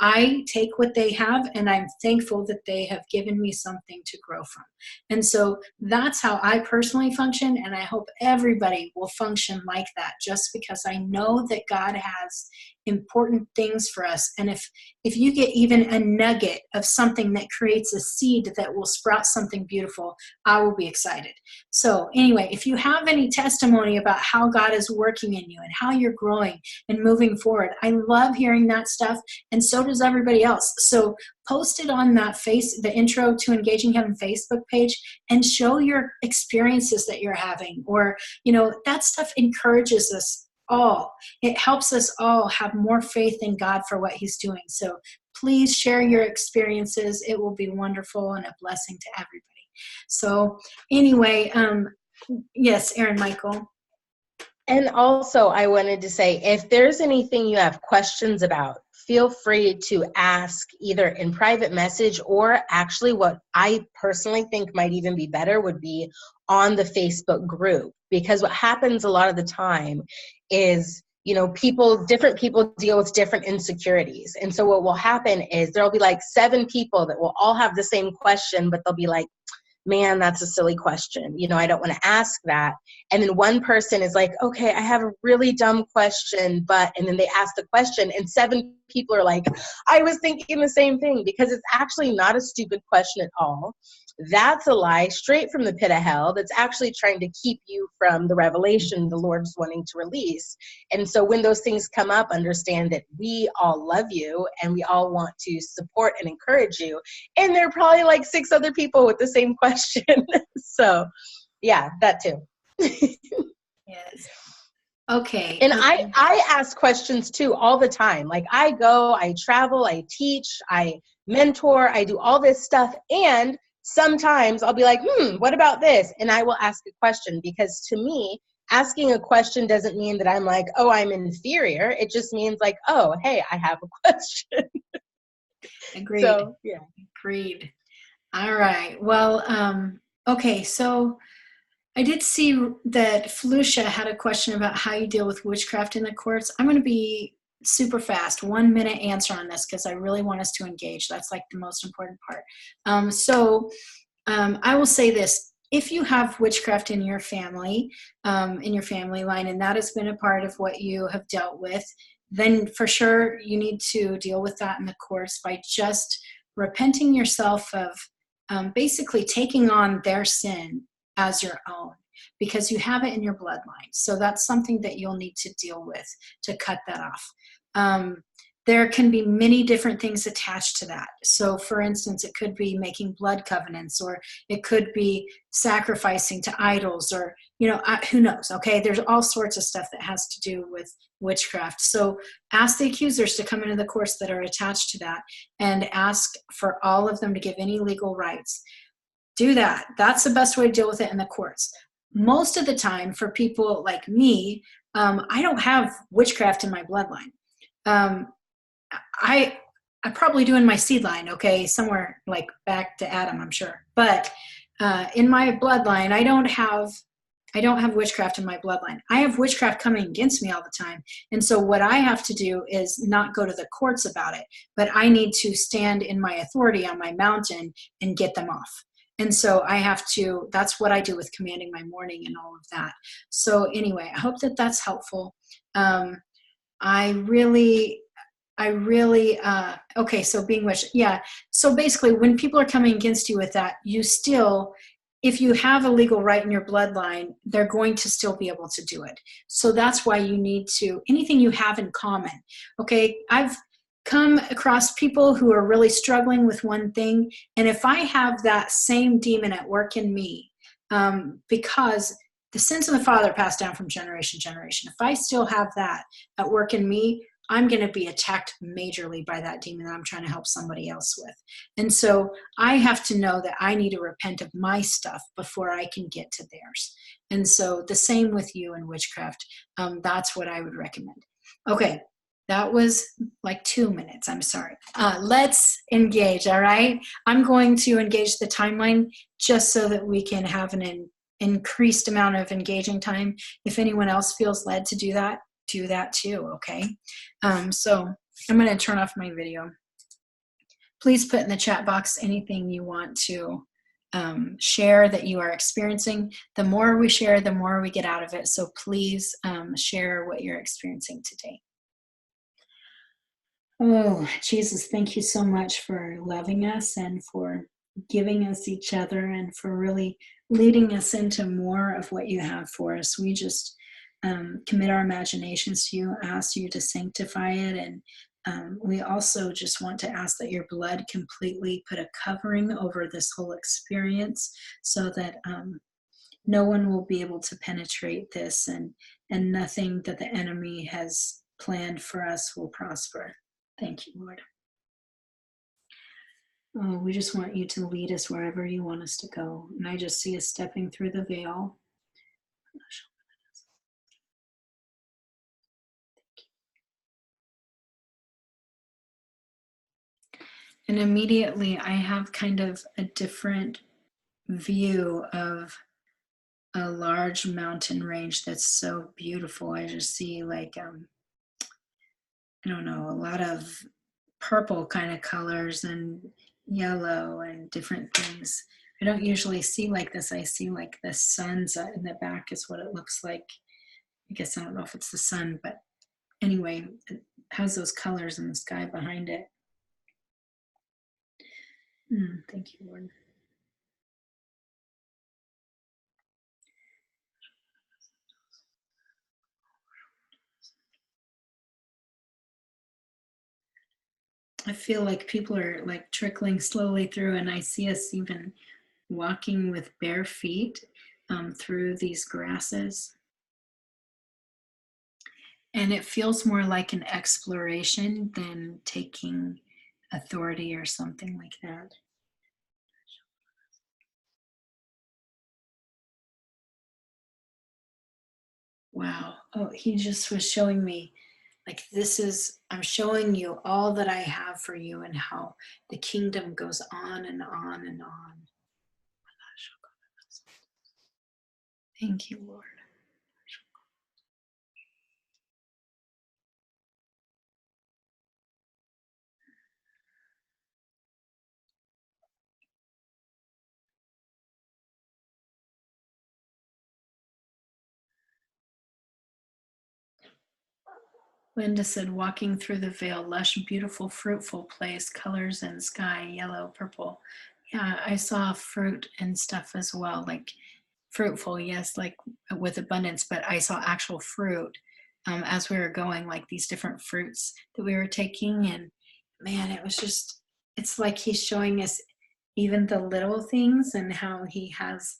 I take what they have, and I'm thankful that they have given me something to grow from. And so that's how I personally function, and I hope everybody will function like that, just because I know that God has important things for us. And if you get even a nugget of something that creates a seed that will sprout something beautiful, I will be excited. So anyway, if you have any testimony about how God is working in you and how you're growing and moving forward, I love hearing that stuff, and so does everybody else. So post it on that the Intro to Engaging Heaven Facebook page, and show your experiences that you're having. Or, you know, that stuff encourages us all. It helps us all have more faith in God for what he's doing. So please share your experiences. It will be wonderful and a blessing to everybody. So anyway, yes, Aaron Michael.
And also, I wanted to say, if there's anything you have questions about, feel free to ask either in private message, or actually what I personally think might even be better would be on the Facebook group. Because what happens a lot of the time is, you know, different people deal with different insecurities. And so what will happen is there'll be like 7 people that will all have the same question, but they'll be like, man, that's a silly question. You know, I don't want to ask that. And then one person is like, okay, I have a really dumb question, and then they ask the question and 7 people are like, I was thinking the same thing, because it's actually not a stupid question at all. That's a lie straight from the pit of hell that's actually trying to keep you from the revelation the Lord's wanting to release. And so when those things come up, understand that we all love you and we all want to support and encourage you. And there are probably like 6 other people with the same question. So yeah, that too.
Yes. Okay.
And I ask questions too all the time. Like I go, I travel, I teach, I mentor, I do all this stuff. And sometimes I'll be like, what about this? And I will ask a question, because to me, asking a question doesn't mean that I'm like, oh, I'm inferior. It just means like, oh, hey, I have a question.
Agreed.
So, yeah.
Agreed. All right. Well, okay. So I did see that Felicia had a question about how you deal with witchcraft in the courts. I'm going to be super fast, 1 minute answer on this, because I really want us to engage. That's like the most important part. I will say this. If you have witchcraft in your family line, and that has been a part of what you have dealt with, then for sure you need to deal with that in the courts by just repenting yourself of basically taking on their sin as your own, because you have it in your bloodline. So that's something that you'll need to deal with to cut that off. There can be many different things attached to that. So for instance, it could be making blood covenants, or it could be sacrificing to idols, or, you know, who knows? Okay. There's all sorts of stuff that has to do with witchcraft. So ask the accusers to come into the courts that are attached to that, and ask for all of them to give any legal rights. Do that. That's the best way to deal with it in the courts. Most of the time, for people like me, I don't have witchcraft in my bloodline. I probably do in my seed line, okay, somewhere like back to Adam, I'm sure. But in my bloodline, I don't have witchcraft in my bloodline. I have witchcraft coming against me all the time. And so what I have to do is not go to the courts about it, but I need to stand in my authority on my mountain and get them off. And so that's what I do with commanding my morning and all of that. So anyway, I hope that that's helpful. Okay, so being witch, yeah. So basically, when people are coming against you with that, you still, if you have a legal right in your bloodline, they're going to still be able to do it. So that's why you need to, anything you have in common. Okay, I've come across people who are really struggling with one thing, and if I have that same demon at work in me, because the sins of the father passed down from generation to generation, if I still have that at work in me, I'm going to be attacked majorly by that demon that I'm trying to help somebody else with. And so I have to know that I need to repent of my stuff before I can get to theirs. And so the same with you and witchcraft. That's what I would recommend. Okay, that was like 2 minutes. I'm sorry. Let's engage, all right? I'm going to engage the timeline just so that we can have an increased amount of engaging time. If anyone else feels led to do that too, okay? So I'm going to turn off my video. Please put in the chat box anything you want to share that you are experiencing. The more we share, the more we get out of it. So please share what you're experiencing today. Oh, Jesus, thank you so much for loving us and for giving us each other and for really leading us into more of what you have for us. We just commit our imaginations to you, ask you to sanctify it, and we also just want to ask that your blood completely put a covering over this whole experience, so that no one will be able to penetrate this, and nothing that the enemy has planned for us will prosper. Thank you, Lord. Oh, we just want you to lead us wherever you want us to go. And I just see us stepping through the veil. And immediately I have kind of a different view of a large mountain range that's so beautiful. I just see like, I don't know, a lot of purple kind of colors and yellow and different things. I don't usually see like this. I see like the sun's in the back is what it looks like. I guess I don't know if it's the sun, but anyway, it has those colors in the sky behind it. Thank you, Lord. I feel like people are like trickling slowly through, and I see us even walking with bare feet through these grasses. And it feels more like an exploration than taking authority or something like that. Wow. Oh, he just was showing me like I'm showing you all that I have for you and how the kingdom goes on and on and on. Thank you, Lord. Linda said, walking through the veil, lush, beautiful, fruitful place, colors and sky, yellow, purple. Yeah, I saw fruit and stuff as well, like fruitful, yes, like with abundance, but I saw actual fruit as we were going, like these different fruits that we were taking. And man, it was just, it's like he's showing us even the little things and how he has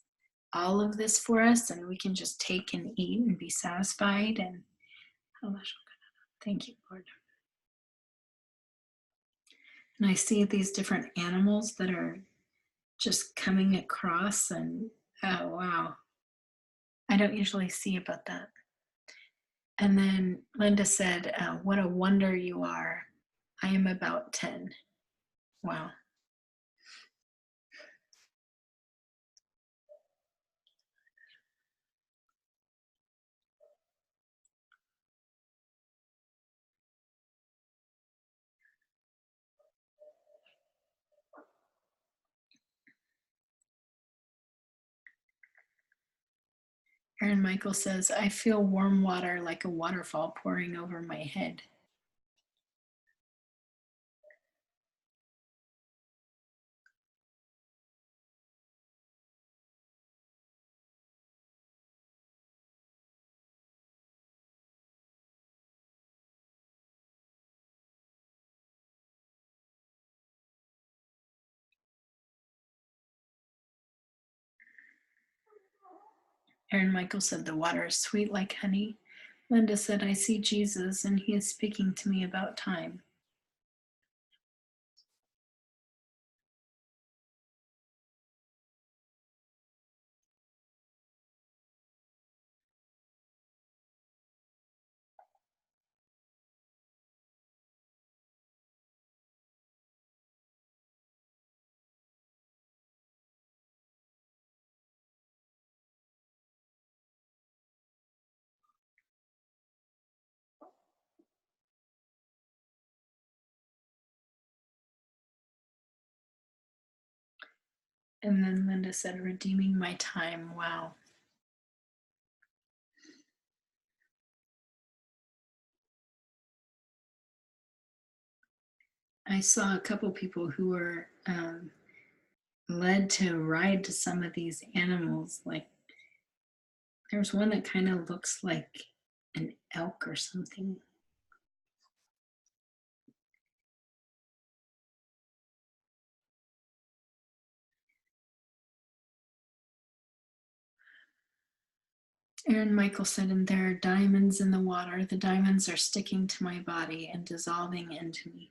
all of this for us, and we can just take and eat and be satisfied. And oh, thank you, Lord. And I see these different animals that are just coming across, and oh, wow. I don't usually see about that. And then Linda said, what a wonder you are. I am about 10. Wow. Aaron Michael says, I feel warm water like a waterfall pouring over my head. Aaron Michael said, the water is sweet like honey. Linda said, I see Jesus and he is speaking to me about time. And then Linda said, redeeming my time. Wow. I saw a couple people who were led to ride to some of these animals. Like there's one that kind of looks like an elk or something. Aaron Michael said, and there are diamonds in the water. The diamonds are sticking to my body and dissolving into me.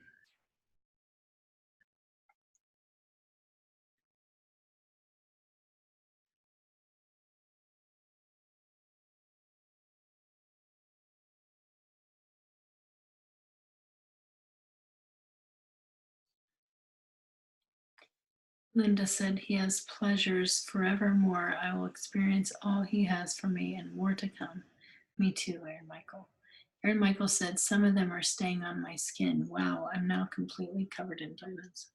Linda said, he has pleasures forevermore. I will experience all he has for me and more to come. Me too, Aaron Michael. Aaron Michael said, some of them are staying on my skin. Wow, I'm now completely covered in diamonds.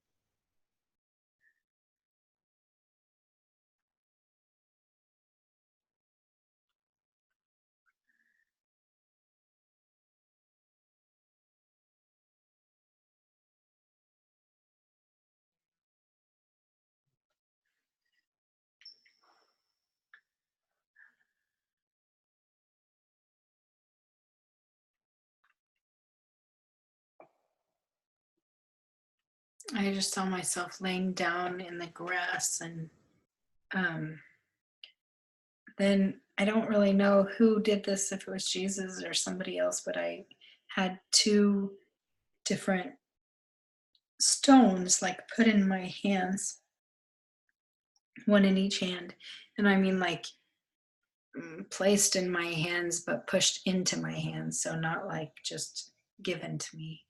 I just saw myself laying down in the grass, and then I don't really know who did this, if it was Jesus or somebody else, but I had two different stones like put in my hands, one in each hand. And I mean, like, placed in my hands, but pushed into my hands. So not like just given to me.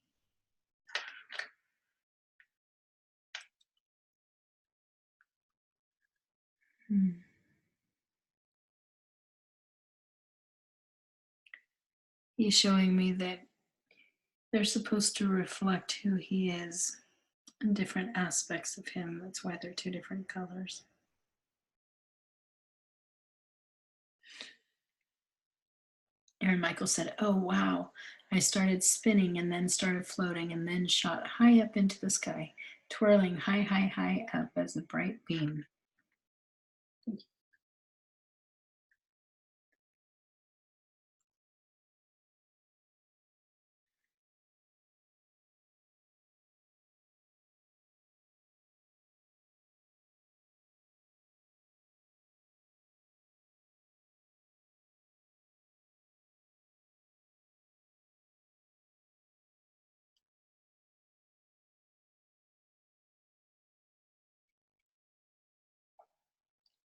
He's showing me that they're supposed to reflect who he is and different aspects of him. That's why they're two different colors. Aaron Michael said, oh, wow. I started spinning and then started floating and then shot high up into the sky, twirling high, high, high up as a bright beam.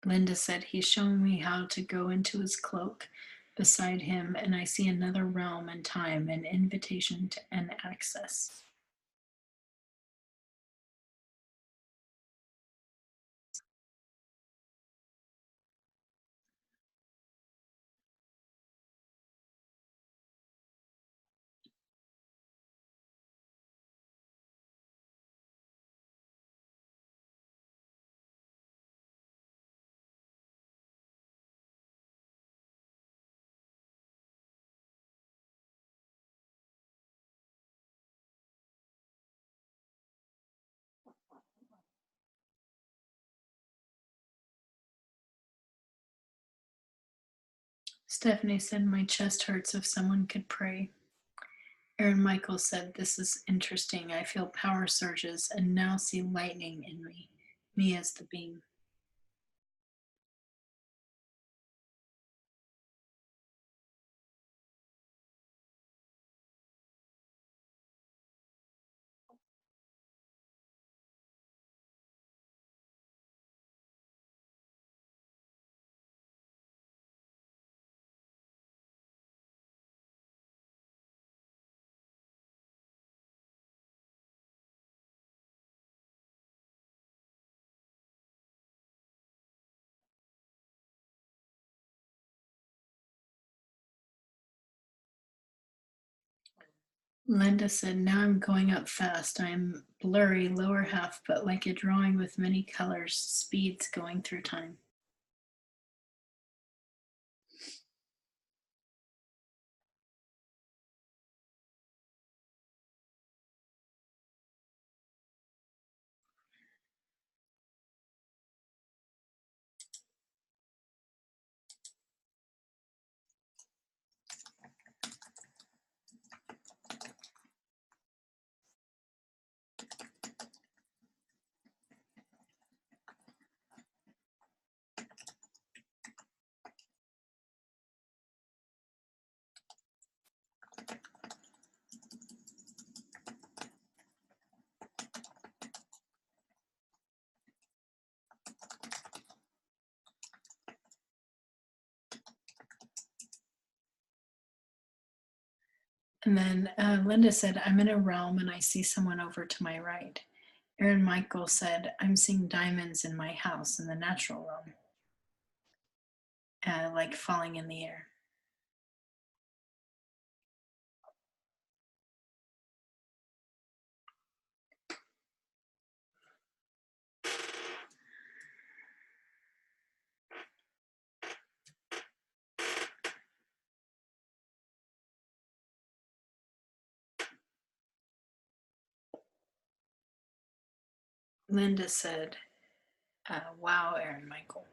Linda said, he's showing me how to go into his cloak beside him, and I see another realm and time, an invitation to an access. Stephanie said, my chest hurts if someone could pray. Aaron Michael said, this is interesting. I feel power surges and now see lightning in me as the beam. Linda said, now I'm going up fast. I'm blurry lower half, but like a drawing with many colors, speeds going through time. And then Linda said, I'm in a realm and I see someone over to my right. Aaron Michael said, I'm seeing diamonds in my house in the natural realm, like falling in the air. Linda said, wow, Aaron Michael.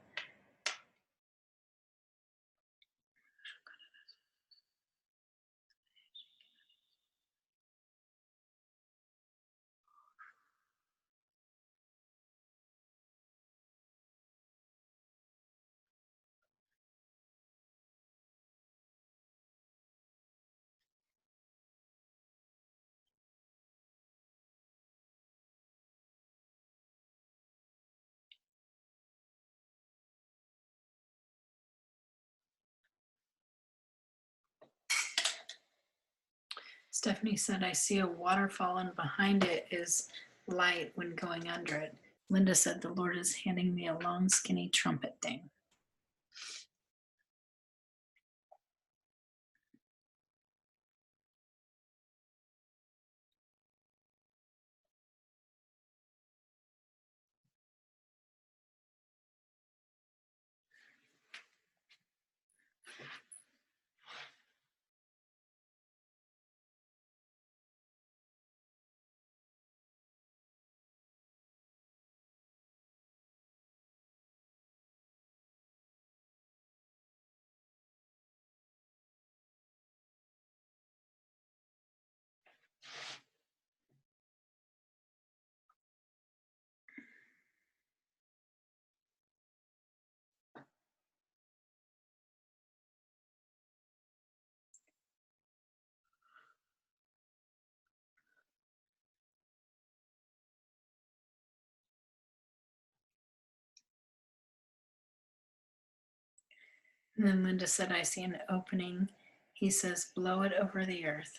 Stephanie said, I see a waterfall and behind it is light when going under it. Linda said, the Lord is handing me a long, skinny trumpet thing. And then Linda said, I see an opening. He says, blow it over the earth.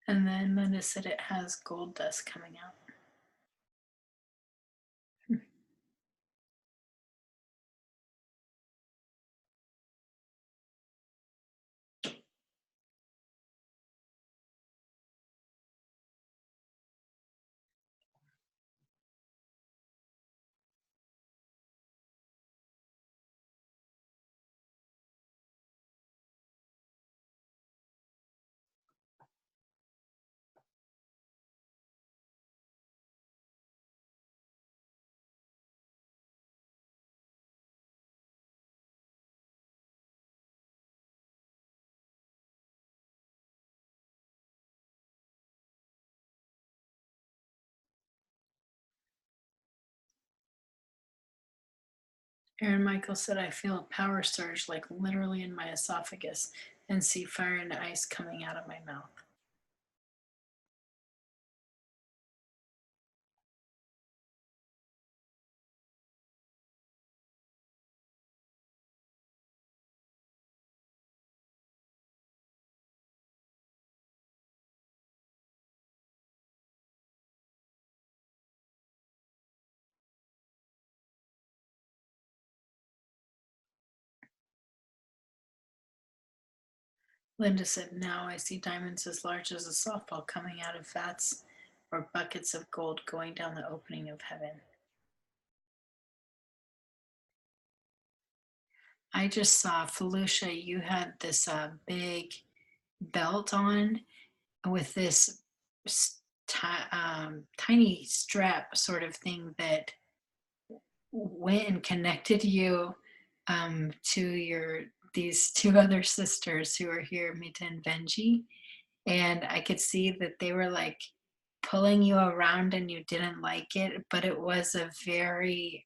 And then Linda said it has gold dust coming out. Aaron Michael said, I feel a power surge, like literally in my esophagus, and see fire and ice coming out of my mouth. Linda said, now I see diamonds as large as a softball coming out of vats or buckets of gold going down the opening of heaven. I just saw, Felicia, you had this big belt on with this tiny strap sort of thing that went and connected you to these two other sisters who are here, Mita and Benji. And I could see that they were like pulling you around and you didn't like it, but it was a very,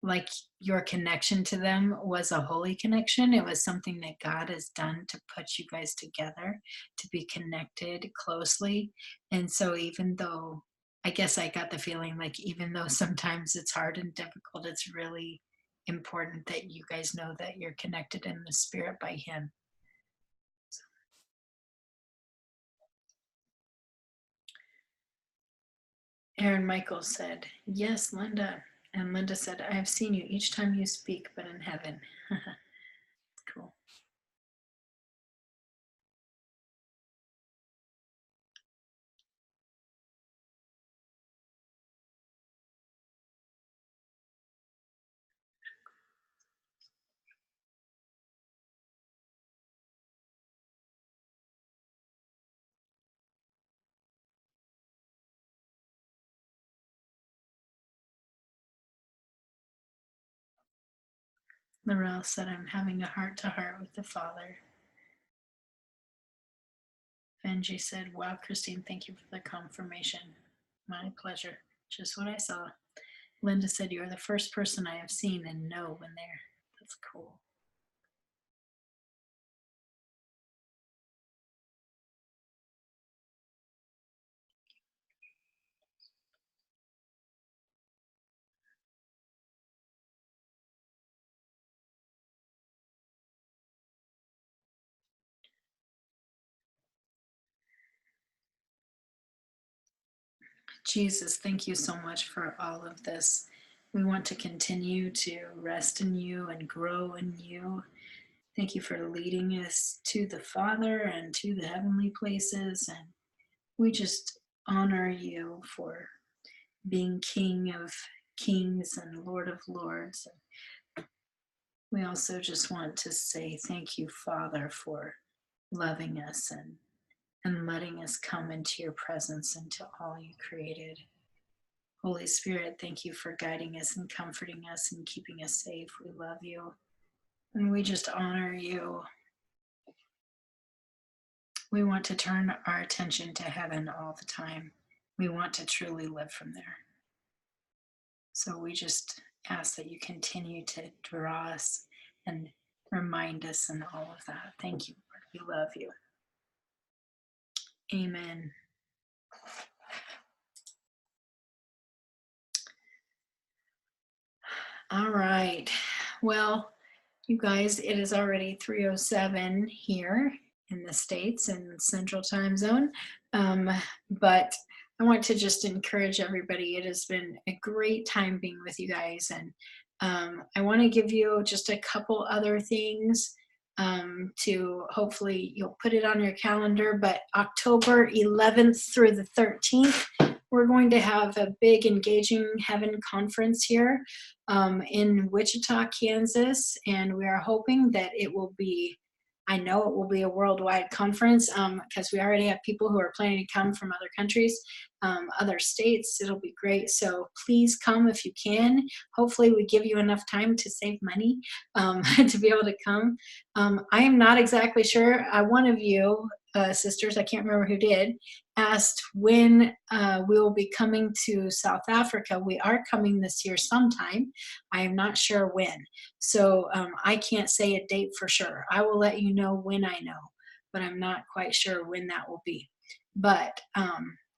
like your connection to them was a holy connection. It was something that God has done to put you guys together, to be connected closely. And so, even though I guess I got the feeling like, even though sometimes it's hard and difficult, it's really important that you guys know that you're connected in the spirit by Him. Aaron Michaels said, "Yes, Linda." And Linda said, "I have seen you each time you speak, but in heaven." Cool. Laurel said, "I'm having a heart to heart with the Father." Benji said, "Wow, Christine, thank you for the confirmation." My pleasure. Just what I saw. Linda said, "You are the first person I have seen and know when there." That's cool. Jesus, thank you so much for all of this. We want to continue to rest in you and grow in you. Thank you for leading us to the Father and to the heavenly places. And we just honor you for being King of Kings and Lord of Lords. We also just want to say thank you, Father, for loving us and letting us come into your presence, into all you created. Holy Spirit, thank you for guiding us and comforting us and keeping us safe. We love you and we just honor you. We want to turn our attention to heaven all the time. We want to truly live from there. So we just ask that you continue to draw us and remind us and all of that. Thank you, Lord. We love you. Amen. All right. Well, you guys, it is already 3:07 here in the States in Central Time Zone. But I want to just encourage everybody. It has been a great time being with you guys. And I want to give you just a couple other things to hopefully you'll put it on your calendar. But October 11th through the 13th, we're going to have a big Engaging Heaven conference here in Wichita, Kansas, and we are hoping that it will be, I know it will be a worldwide conference because we already have people who are planning to come from other countries, other states. It'll be great. So please come if you can. Hopefully we give you enough time to save money to be able to come. I am not exactly sure. One of you sisters, I can't remember who did, asked when we will be coming to South Africa. We are coming this year sometime. I am not sure when. So I can't say a date for sure. I will let you know when I know, but I'm not quite sure when that will be. But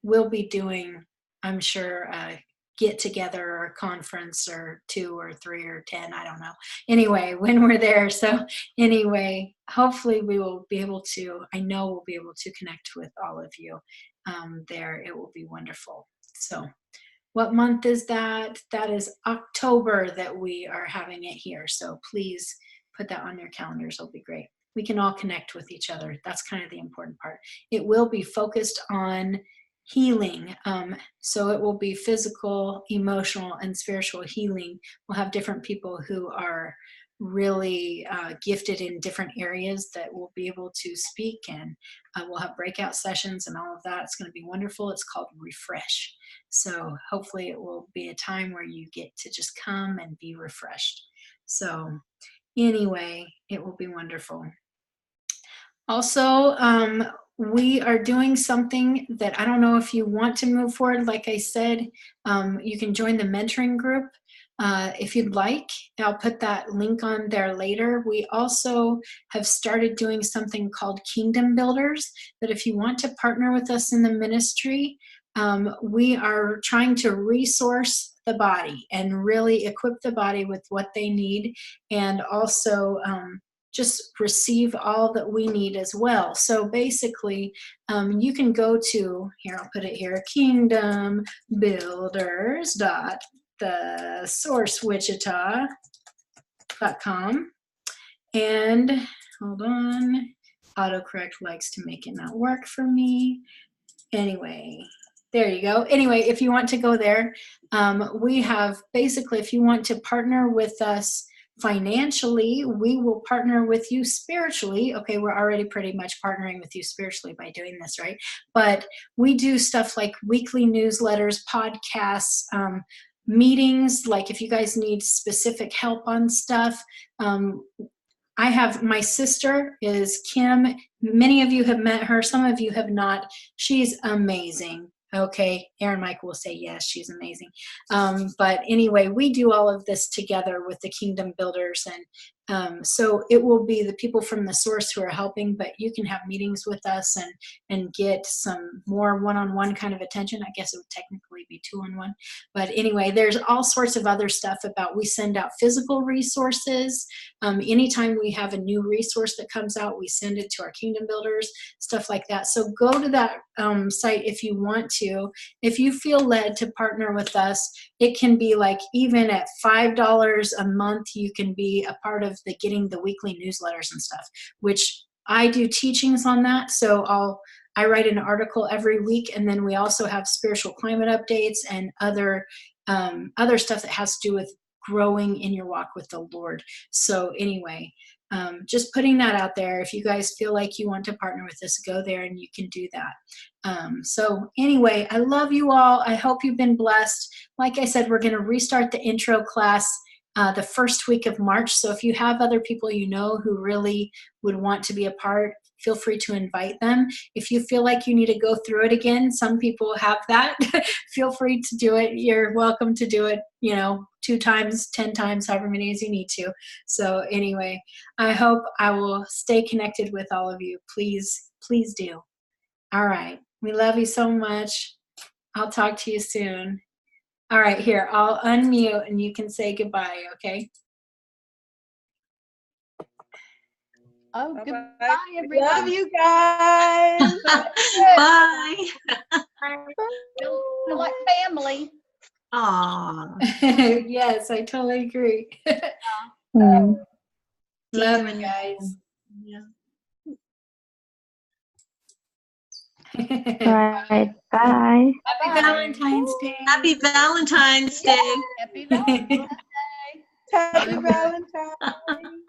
we'll be doing, I'm sure, a get together or a conference or 2 or 3 or 10, I don't know. Anyway, when we're there. So anyway, hopefully we will be able to, I know we'll be able to connect with all of you there. It will be wonderful. So what month is that? That is October that we are having it here. So please put that on your calendars. It'll be great. We can all connect with each other. That's kind of the important part. It will be focused on healing. So it will be physical, emotional, and spiritual healing. We'll have different people who are really gifted in different areas that will be able to speak, and we'll have breakout sessions and all of that. It's going to be wonderful. It's called Refresh. So hopefully it will be a time where you get to just come and be refreshed. So anyway, it will be wonderful. Also, we are doing something that I don't know if you want to move forward. Like I said, you can join the mentoring group if you'd like. I'll put that link on there later. We also have started doing something called Kingdom Builders, that if you want to partner with us in the ministry, we are trying to resource the body and really equip the body with what they need, and also just receive all that we need as well. So basically, you can go to, here, I'll put it here, kingdombuilders.thesourcewichita.com. And hold on, autocorrect likes to make it not work for me. Anyway, there you go. Anyway, if you want to go there, we have basically, if you want to partner with us financially, we will partner with you spiritually. Okay, we're already pretty much partnering with you spiritually by doing this, right? But we do stuff like weekly newsletters, podcasts, meetings. Like if you guys need specific help on stuff, I have, my sister is Kim. Many of you have met her. Some of you have not. She's amazing. Okay, Aaron Michael will say yes, she's amazing. But anyway, we do all of this together with the Kingdom Builders, and so it will be the people from the source who are helping, but you can have meetings with us and get some more one-on-one kind of attention. I guess it would technically be two-on-one, but anyway, there's all sorts of other stuff about, we send out physical resources. Anytime we have a new resource that comes out, we send it to our Kingdom Builders, stuff like that. So go to that site if you want to. If you feel led to partner with us, it can be like, even at $5 a month, you can be a part of the getting the weekly newsletters and stuff, which I do teachings on that. So I write an article every week, and then we also have spiritual climate updates and other stuff that has to do with growing in your walk with the Lord. So anyway, just putting that out there. If you guys feel like you want to partner with us, go there and you can do that. So anyway, I love you all. I hope you've been blessed. Like I said, we're going to restart the intro class the first week of March. So if you have other people you know who really would want to be a part, feel free to invite them. If you feel like you need to go through it again, some people have that. Feel free to do it. You're welcome to do it, 2 times, 10 times, however many as you need to. So anyway, I hope I will stay connected with all of you. Please, please do. All right. We love you so much. I'll talk to you soon. All right, here, I'll unmute and you can say goodbye, okay?
Oh,
Bye-bye.
goodbye, everybody.
Love you guys.
Bye.
Feel like family.
Aw.
Yes, I totally agree.
Mm.
Love you guys.
Yeah.
All right. Bye.
Happy Valentine's Day.
Happy Valentine's Day.
Happy Valentine's Day.
Happy Valentine's.